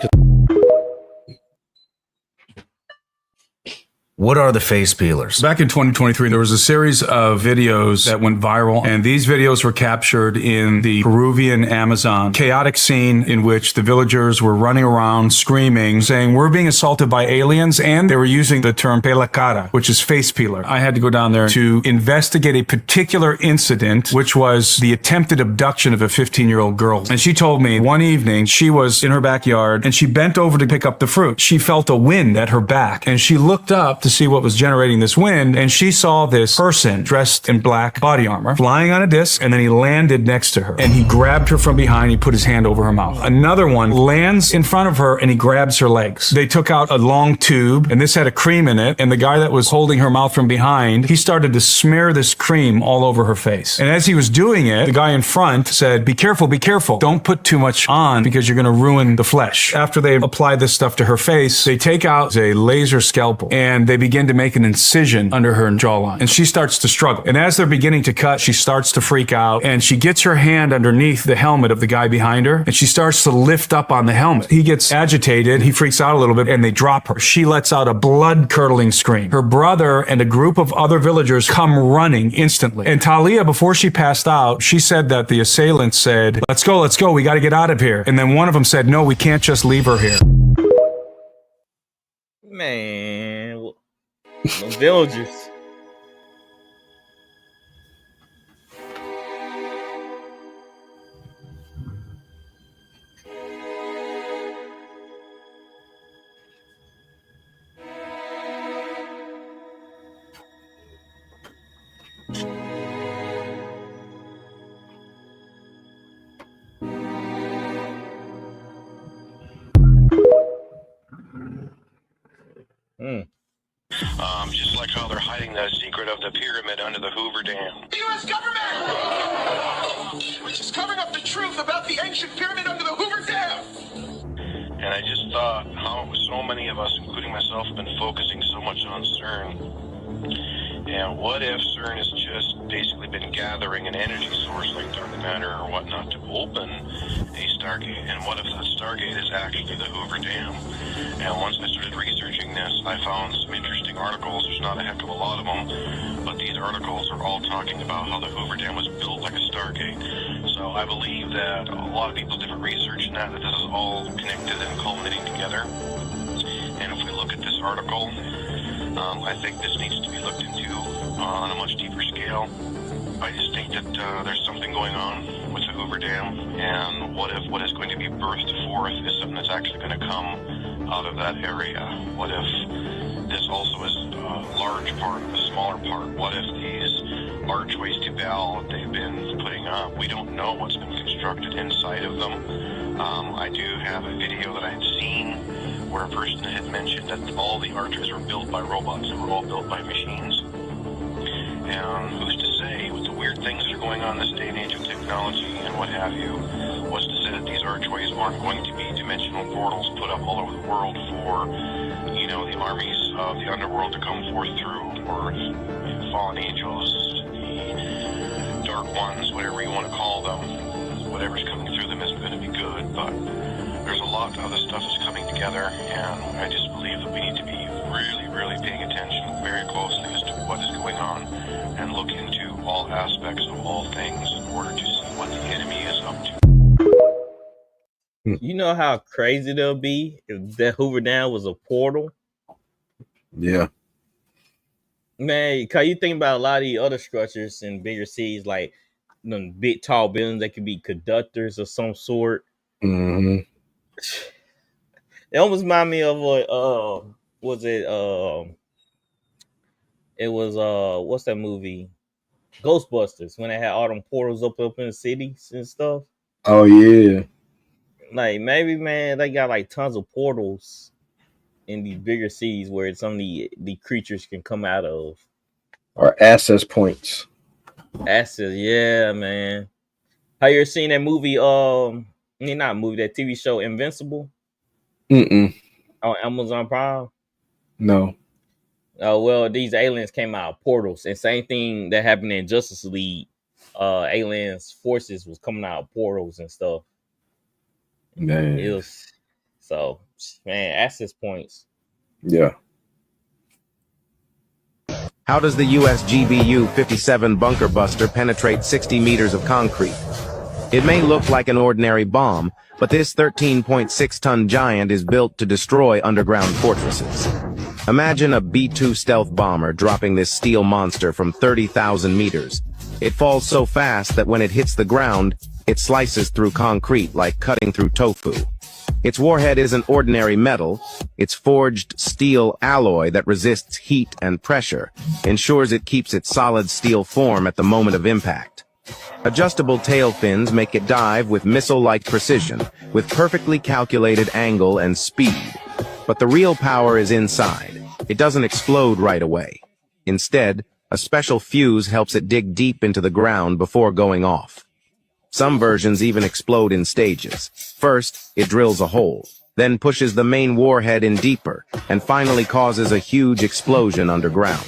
What are the face peelers? Back in 2023, there was a series of videos that went viral, and these videos were captured in the Peruvian Amazon. Chaotic scene in which the villagers were running around screaming, saying, we're being assaulted by aliens, and they were using the term pela cara, which is face peeler. I had to go down there to investigate a particular incident, which was the attempted abduction of a 15-year-old girl. And she told me one evening she was in her backyard, and she bent over to pick up the fruit. She felt a wind at her back, and she looked up to see what was generating this wind, and she saw this person dressed in black body armor flying on a disc, and then he landed next to her, and he grabbed her from behind. He put his hand over her mouth. Another one lands in front of her, and he grabs her legs. They took out a long tube, and this had a cream in it, and the guy that was holding her mouth from behind, he started to smear this cream all over her face. And as he was doing it, the guy in front said, be careful, don't put too much on because you're going to ruin the flesh. After they apply this stuff to her face, they take out a laser scalpel, and they begin to make an incision under her jawline, and she starts to struggle. And as they're beginning to cut, she starts to freak out, and she gets her hand underneath the helmet of the guy behind her, and she starts to lift up on the helmet. He gets agitated, he freaks out a little bit, and they drop her. She lets out a blood-curdling scream. Her brother and a group of other villagers come running instantly. And Talia, before she passed out, she said that the assailants said, let's go, we got to get out of here. And then one of them said, no, we can't just leave her here. Man, no villagers. of the pyramid under the Hoover Dam. The U.S. government, which is covering up the truth about the ancient pyramid under the Hoover Dam. And I just thought how so many of us, including myself, have been focusing so much on CERN. And what if CERN has just basically been gathering an energy source like dark matter or whatnot to open a Stargate? And what if that Stargate is actually the Hoover Dam? And once I started researching this, I found some interesting articles. There's not a heck of a lot of them, but these articles are all talking about how the Hoover Dam was built like a Stargate. So I believe that a lot of people did different research in that this is all connected and culminating together. And if we look at this article, I think this needs to be looked into on a much deeper scale. I just think that there's something going on with the Hoover Dam, and what if what is going to be birthed forth is something that's actually going to come out of that area? What if this also is a large part, a smaller part? What if these archways to Bell that they've been putting up, we don't know what's been constructed inside of them. I do have a video that I've seen where a person had mentioned that all the arches were built by robots. They were all built by machines. And who's to say, with the weird things that are going on this day and age of technology and what have you, what's to say that these archways aren't going to be dimensional portals put up all over the world for, you know, the armies of the underworld to come forth through, or the fallen angels, the dark ones, whatever you want to call them. Whatever's coming through them isn't going to be good, but there's a lot of other stuff that's coming together, and I just believe that we need to be really, really paying attention very closely as to what is going on and look into all aspects of all things in order to see what the enemy is up to. You know how crazy it'll be if that Hoover Dam was a portal? Yeah. Man, cause you think about a lot of the other structures in bigger cities, like them big tall buildings that could be conductors of some sort. Mm-hmm. It almost remind me of what it was what's that movie? Ghostbusters, when they had all them portals up in the cities and stuff. Oh yeah. Like maybe, man, they got like tons of portals in these bigger cities where some of the creatures can come out of. Or access points. Access, yeah, man. Have you ever seen that movie? Not movie, that TV show Invincible? Mm-mm. On Amazon Prime? No. Oh, well, these aliens came out of portals. And same thing that happened in Justice League. Aliens forces was coming out of portals and stuff. Man. It was, so, man, access points. Yeah. How does the US GBU-57 bunker buster penetrate 60 meters of concrete? It may look like an ordinary bomb, but this 13.6-ton giant is built to destroy underground fortresses. Imagine a B-2 stealth bomber dropping this steel monster from 30,000 meters. It falls so fast that when it hits the ground, it slices through concrete like cutting through tofu. Its warhead isn't ordinary metal. Its forged steel alloy that resists heat and pressure ensures it keeps its solid steel form at the moment of impact. Adjustable tail fins make it dive with missile-like precision, with perfectly calculated angle and speed. But the real power is inside. It doesn't explode right away. Instead, a special fuse helps it dig deep into the ground before going off. Some versions even explode in stages. First, it drills a hole, then pushes the main warhead in deeper, and finally causes a huge explosion underground.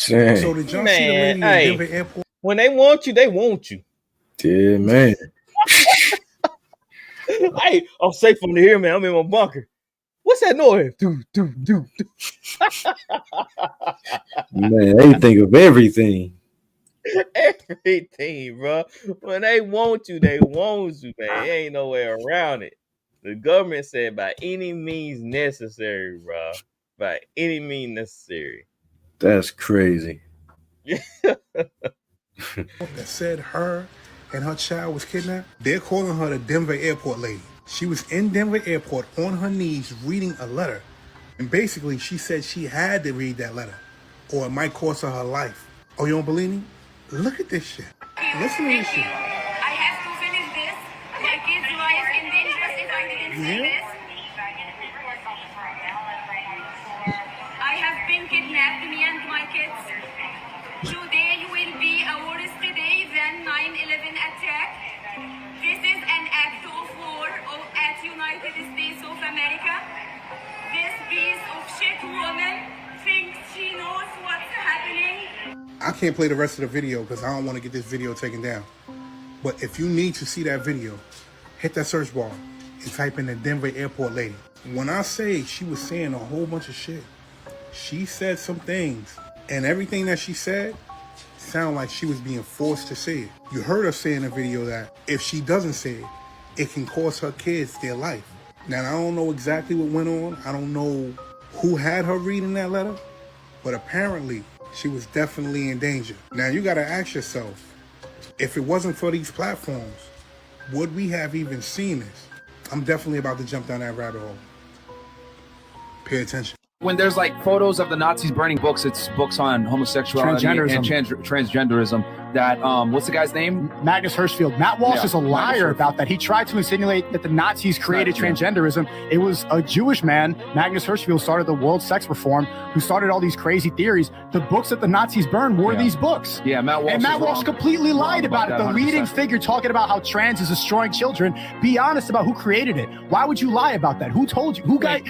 Dang. So did y'all Man, see the lady in hey, Denver Airport? when they want you, they want you. Yeah, man. Hey, I'm safe from here, man. I'm in my bunker. What's that noise? Do. Man, they think of everything. Everything, bro. When they want you, they want you, man. Ain't no way around it. The government said by any means necessary, bro. By any means necessary. That's crazy. That said her and her child was kidnapped. They're calling her the Denver Airport lady. She was in Denver Airport on her knees reading a letter. And basically, she said she had to read that letter, or it might cost her life. Oh, you don't believe me? Look at this shit. Listen to this shit. I have to finish this. My kid's life in danger if I didn't say this. I have been kidnapped, me and my America. This piece of shit woman thinks she knows what's happening. I can't play the rest of the video because I don't want to get this video taken down. But if you need to see that video, hit that search bar and type in the Denver airport lady. When I say she was saying a whole bunch of shit, she said some things, and everything that she said sounded like she was being forced to say it. You heard her say in the video that if she doesn't say it, it can cost her kids their life. Now, I don't know exactly what went on. I don't know who had her reading that letter, but apparently she was definitely in danger. Now, you gotta ask yourself, if it wasn't for these platforms, would we have even seen this? I'm definitely about to jump down that rabbit hole. Pay attention. When there's like photos of the Nazis burning books, it's books on homosexuality and transgenderism. That what's the guy's name? Magnus Hirschfeld. Matt Walsh is a liar about that. He tried to insinuate that the Nazis created transgenderism. It was a Jewish man, Magnus Hirschfeld, started the World Sex Reform, who started all these crazy theories. The books that the Nazis burned were these books. Yeah, Matt Walsh. And Matt Walsh completely lied about it. The leading figure talking about how trans is destroying children. Be honest about who created it. Why would you lie about that? Who told you? Who got?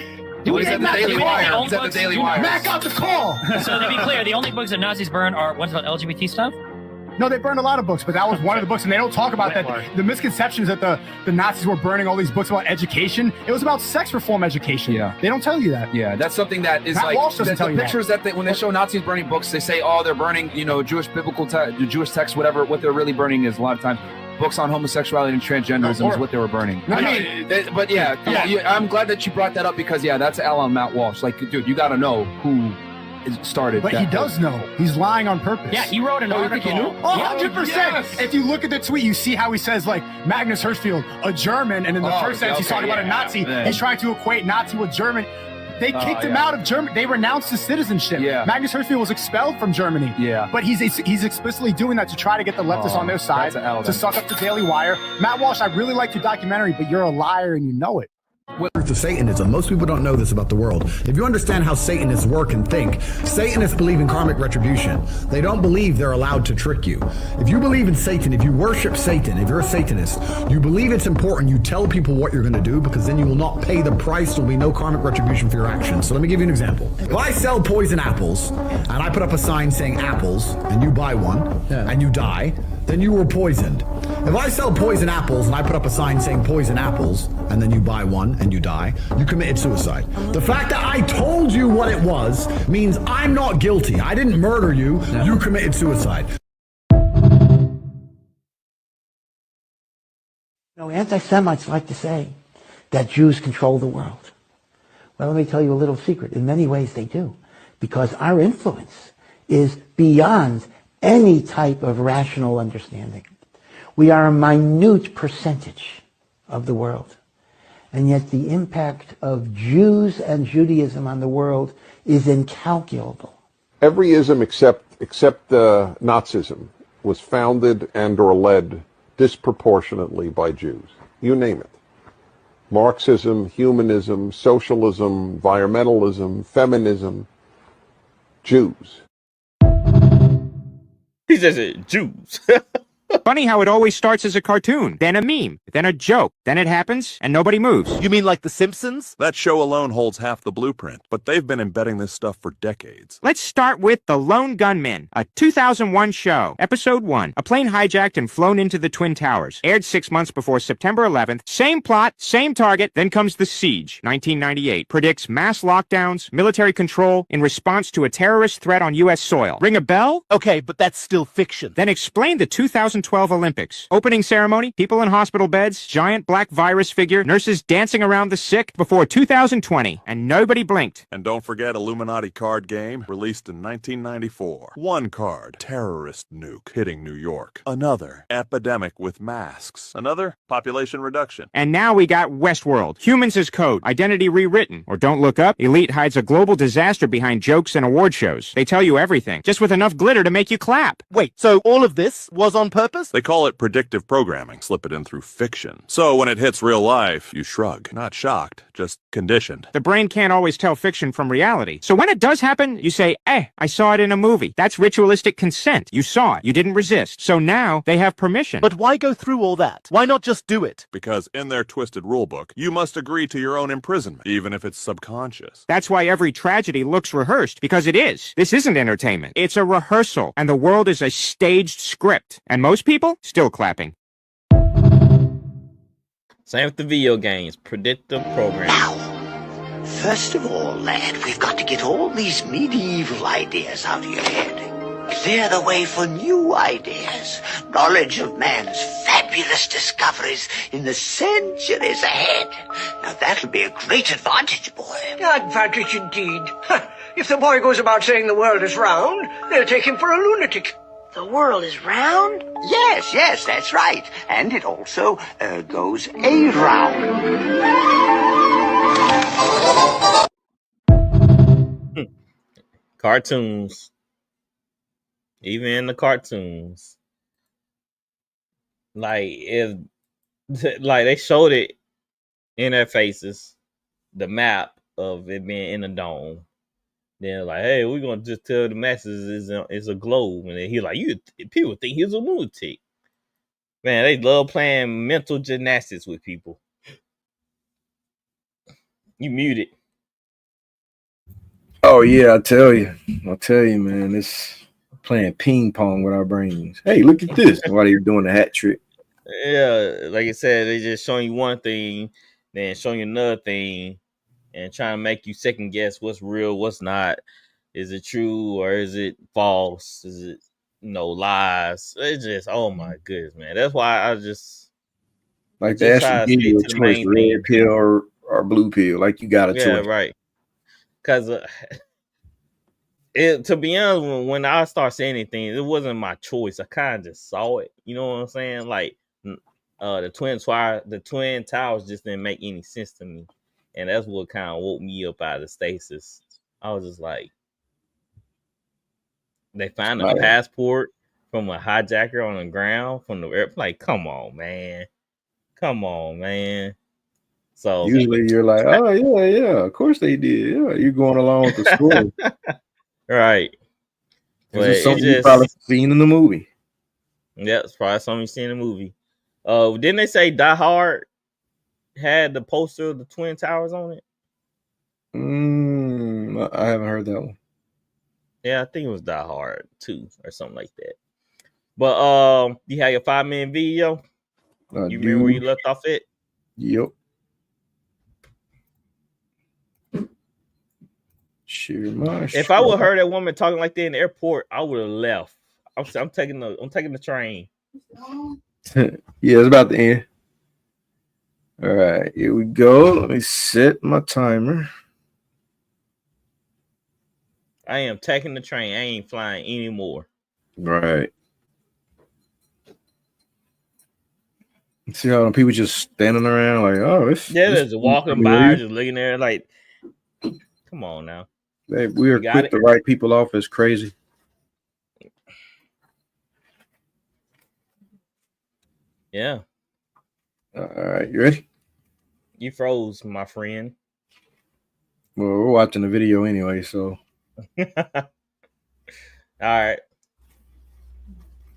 It was at the Daily Wire. It was at the Daily Wire. Matt got the call. So to be clear, the only books that Nazis burn are ones about LGBT stuff? No, they burned a lot of books, but that was one of the books, and they don't talk about that. The misconception is that the Nazis were burning all these books about education. It was about sex reform education. Yeah. They don't tell you that. Yeah, that's something that is Matt like Walsh doesn't tell the you pictures that when they show Nazis burning books, they say, oh, they're burning, Jewish biblical Jewish texts, whatever. What they're really burning is a lot of times books on homosexuality and transgenderism is what they were burning. But I'm glad that you brought that up because that's Al on Matt Walsh. Like, dude, you got to know who started. But he does know. He's lying on purpose. Yeah, he wrote an article. 100%. Yes. If you look at the tweet, you see how he says, like, Magnus Hirschfeld, a German, and in the first sentence he's talking about a Nazi. Yeah. He's trying to equate Nazi with German. They kicked him out of Germany. They renounced his citizenship. Yeah. Magnus Hirschfeld was expelled from Germany. Yeah. But he's explicitly doing that to try to get the leftists on their side, to suck up the Daily Wire. Matt Walsh, I really like your documentary, but you're a liar and you know it. To Satanism. Most people don't know this about the world. If you understand how Satanists work and think, Satanists believe in karmic retribution. They don't believe they're allowed to trick you. If you believe in Satan, if you worship Satan, if you're a Satanist, you believe it's important you tell people what you're going to do because then you will not pay the price. There will be no karmic retribution for your actions. So let me give you an example. If I sell poison apples and I put up a sign saying apples and you buy one and you die, then you were poisoned. If I sell poison apples and I put up a sign saying poison apples and then you buy one and you die, you committed suicide. The fact that I told you what it was means I'm not guilty. I didn't murder you. You committed suicide. Anti-Semites like to say that Jews control the world. Well, let me tell you a little secret. In many ways they do, because our influence is beyond any type of rational understanding. We are a minute percentage of the world. And yet the impact of Jews and Judaism on the world is incalculable. Every ism except Nazism was founded and or led disproportionately by Jews. You name it. Marxism, humanism, socialism, environmentalism, feminism, Jews. He just said Jews. Funny how it always starts as a cartoon, then a meme, then a joke, then it happens, and nobody moves. You mean like The Simpsons? That show alone holds half the blueprint, but they've been embedding this stuff for decades. Let's start with The Lone Gunman, a 2001 show. Episode 1. A plane hijacked and flown into the Twin Towers. Aired 6 months before September 11th. Same plot, same target, then comes The Siege, 1998. Predicts mass lockdowns, military control in response to a terrorist threat on U.S. soil. Ring a bell? Okay, but that's still fiction. Then explain the 2012 Olympics. Opening ceremony, people in hospital beds, giant black virus figure, nurses dancing around the sick before 2020, and nobody blinked. And don't forget Illuminati card game, released in 1994. One card, terrorist nuke hitting New York. Another, epidemic with masks. Another, population reduction. And now we got Westworld. Humans as code, identity rewritten. Or don't look up, Elite hides a global disaster behind jokes and award shows. They tell you everything, just with enough glitter to make you clap. Wait, so all of this was on purpose? this? They call it predictive programming. Slip it in through fiction. So when it hits real life, you shrug. Not shocked, just conditioned. The brain can't always tell fiction from reality. So when it does happen, you say, I saw it in a movie. That's ritualistic consent. You saw it. You didn't resist. So now they have permission. But why go through all that? Why not just do it? Because in their twisted rulebook, you must agree to your own imprisonment, even if it's subconscious. That's why every tragedy looks rehearsed, because it is. This isn't entertainment. It's a rehearsal, and the world is a staged script. And most people still clapping. Same with the video games. Predictive programming. Now, first of all, lad, we've got to get all these medieval ideas out of your head. Clear the way for new ideas. Knowledge of man's fabulous discoveries in the centuries ahead. Now that'll be a great advantage, boy. Advantage indeed. If the boy goes about saying the world is round, they'll take him for a lunatic. The world is round? Yes, that's right. And it also goes around. Cartoons. Even in the cartoons. Like they showed it in their faces, the map of it being in a dome. Then like, hey, we're gonna just tell the masses it's a globe, and then he's like, people think he's a lunatic. Man, they love playing mental gymnastics with people. You muted. Oh yeah, I'll tell you, man. It's playing ping pong with our brains. Hey, look at this! While you're doing the hat trick. Yeah, like I said, they just showing you one thing, then showing you another thing, and trying to make you second guess what's real, what's not. Is it true or is it false? Is it lies? It's just, oh my goodness, man. That's why I just like they actually give you a choice, red pill or blue pill. Like you got a choice. Yeah, right. Because to be honest, when I start saying anything, it wasn't my choice. I kind of just saw it. You know what I'm saying? Like the twin towers just didn't make any sense to me, and that's what kind of woke me up out of stasis. I was just like, they found a passport from a hijacker on the ground from the airplane. Like, come on, man. So usually you're like, oh yeah, of course they did. Yeah, you're going along with the story. Right. But it's something you probably seen in the movie. Yeah, it's probably something you seen in the movie. Didn't they say Die Hard had the poster of the Twin Towers on it? I haven't heard that one. Yeah, I think it was Die Hard 2 or something like that. But you had your 5-minute video. You remember where you left off it? Yep. Sure, if I would have heard that woman talking like that in the airport, I would have left. I'm taking the train. Yeah, it's about to end. All right, here we go. Let me set my timer. I am taking the train. I ain't flying anymore. Right. See how people just standing around like, oh, just walking by, just looking there like, come on now. Hey, we are quick to write people off as crazy. Yeah. All right, you ready? You froze, my friend. Well, we're watching the video anyway, so. All right.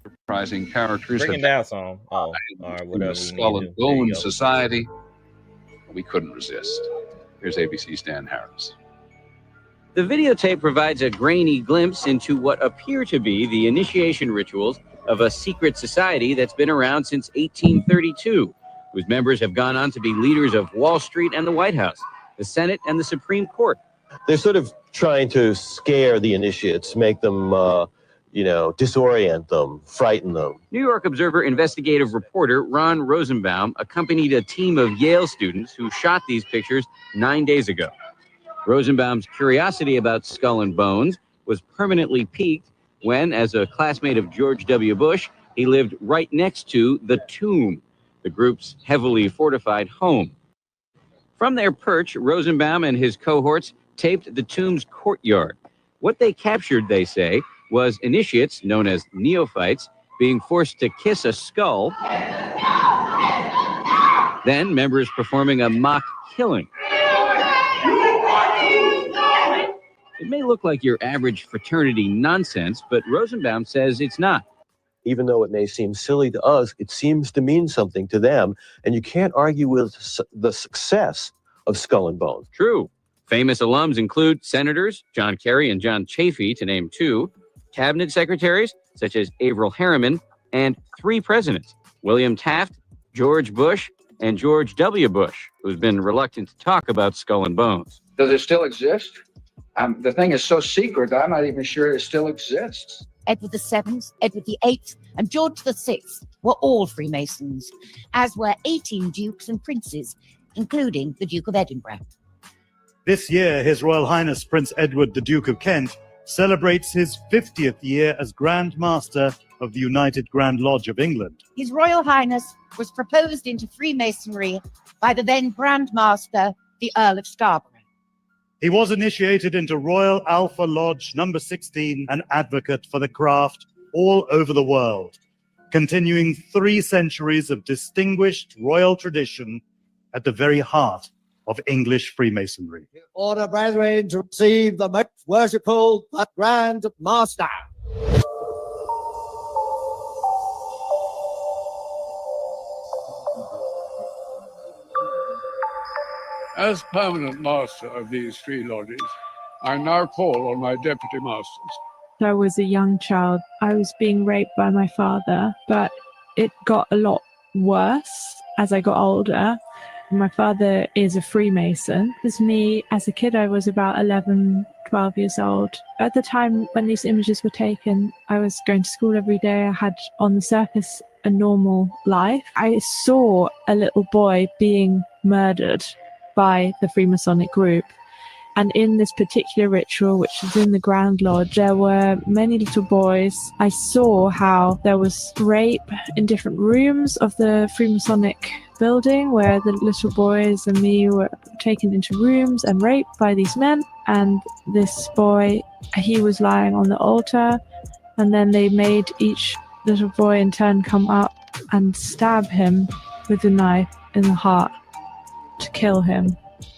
Surprising characters. Bring it down some. Oh, all right, whatever. Skull and Bone Society. We couldn't resist. Here's ABC's Dan Harris. The videotape provides a grainy glimpse into what appear to be the initiation rituals of a secret society that's been around since 1832, whose members have gone on to be leaders of Wall Street and the White House, the Senate and the Supreme Court. They're sort of trying to scare the initiates, make them, disorient them, frighten them. New York Observer investigative reporter Ron Rosenbaum accompanied a team of Yale students who shot these pictures 9 days ago. Rosenbaum's curiosity about Skull and Bones was permanently piqued when, as a classmate of George W. Bush, he lived right next to the Tomb, the group's heavily fortified home. From their perch, Rosenbaum and his cohorts taped the Tomb's courtyard. What they captured, they say, was initiates, known as neophytes, being forced to kiss a skull. Then members performing a mock killing. It may look like your average fraternity nonsense, but Rosenbaum says it's not. Even though it may seem silly to us, it seems to mean something to them, and you can't argue with the success of Skull and Bones. True. Famous alums include senators John Kerry and John Chafee, to name two, cabinet secretaries such as Averell Harriman, and 3 presidents, William Taft, George Bush, and George W. Bush, who's been reluctant to talk about Skull and Bones. Does it still exist? The thing is so secret that I'm not even sure it still exists. Edward VII, Edward VIII, and George VI were all Freemasons, as were 18 dukes and princes, including the Duke of Edinburgh. This year, His Royal Highness Prince Edward, the Duke of Kent, celebrates his 50th year as Grand Master of the United Grand Lodge of England. His Royal Highness was proposed into Freemasonry by the then Grand Master, the Earl of Scarborough. He was initiated into Royal Alpha Lodge number 16, an advocate for the craft all over the world, continuing 3 centuries of distinguished royal tradition at the very heart of English Freemasonry. Order, brethren, to receive the most worshipful but Grand Master. As permanent master of these 3 lodges, I now call on my deputy masters. I was a young child. I was being raped by my father, but it got a lot worse as I got older. My father is a Freemason. As me, as a kid, I was about 11, 12 years old. At the time when these images were taken, I was going to school every day. I had, on the surface, a normal life. I saw a little boy being murdered by the Freemasonic group. And in this particular ritual, which is in the Grand Lodge, there were many little boys. I saw how there was rape in different rooms of the Freemasonic building, where the little boys and me were taken into rooms and raped by these men. And this boy, he was lying on the altar, and then they made each little boy in turn come up and stab him with a knife in the heart to kill him.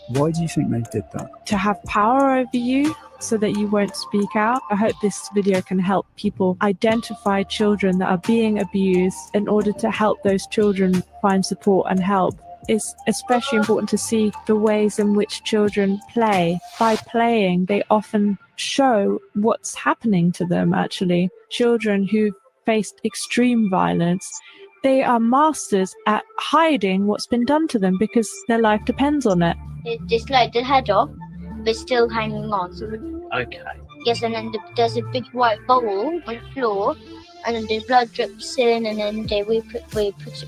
Why do you think they did that? To have power over you so that you won't speak out. I hope this video can help people identify children that are being abused in order to help those children find support and help. It's especially important to see the ways in which children play. By playing, they often show what's happening to them, actually. Children who faced extreme violence, they are masters at hiding what's been done to them because their life depends on it. They just like the head off, but still hanging on. Okay. Yes, and then there's a big white bowl on the floor, and then the blood drips in, and then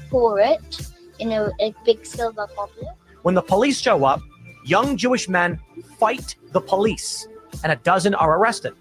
pour it in a big silver goblet. When the police show up, young Jewish men fight the police, and a dozen are arrested.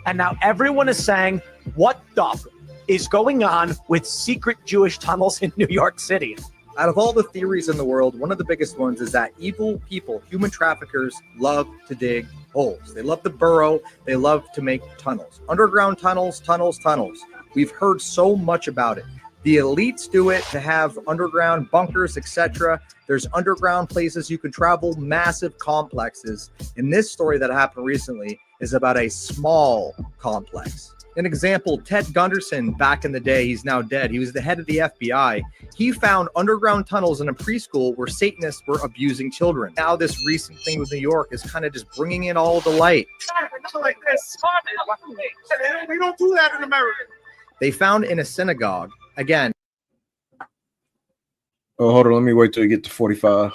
And now everyone is saying, what the is going on with secret Jewish tunnels in New York City? Out of all the theories in the world, one of the biggest ones is that evil people, human traffickers, love to dig holes. They love to burrow. They love to make tunnels. Underground tunnels, tunnels, tunnels. We've heard so much about it. The elites do it to have underground bunkers, etc. There's underground places you can travel, massive complexes. And this story that happened recently is about a small complex. An example, Ted Gunderson, back in the day, he's now dead. He was the head of the FBI. He found underground tunnels in a preschool where Satanists were abusing children. Now this recent thing with New York is kind of just bringing it all to light. Like this. We don't do that in America. They found in a synagogue, again. Oh, hold on. Let me wait till you get to 45.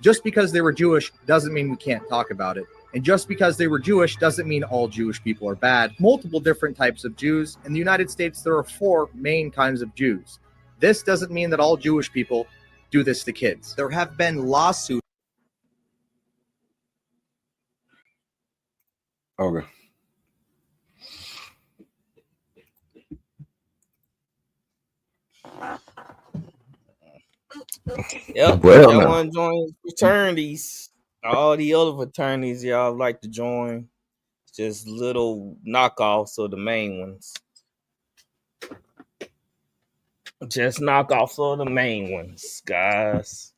Just because they were Jewish doesn't mean we can't talk about it. And just because they were Jewish doesn't mean all Jewish people are bad. Multiple different types of Jews. In the United States, there are 4 main kinds of Jews. This doesn't mean that all Jewish people do this to kids. There have been lawsuits. Okay. Yep. Well, y'all no. want to join fraternities? All the other fraternities y'all like to join, just little knockoffs of the main ones. Just knock off of the main ones, guys.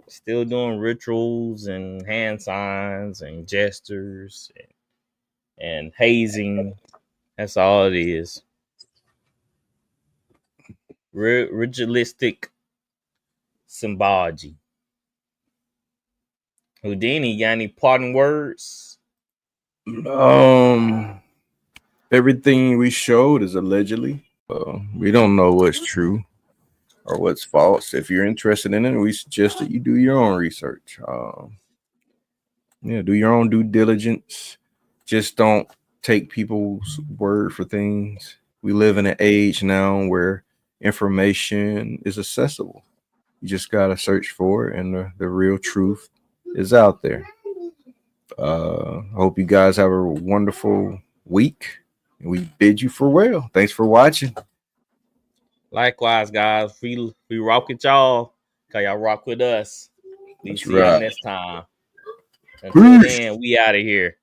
Still doing rituals and hand signs and gestures and hazing. That's all it is. Ritualistic symbology. Houdini, got any parting words? Everything we showed is allegedly. We don't know what's true or what's false. If you're interested in it, we suggest that you do your own research. Do your own due diligence. Just don't take people's word for things. We live in an age now where information is accessible. You just gotta search for it, and the real truth is out there. I hope you guys have a wonderful week. We bid you farewell. Thanks for watching. Likewise, guys. We rock with y'all, cause y'all rock with us. We That's see y'all right. next time. Until Peace. then, we out of here.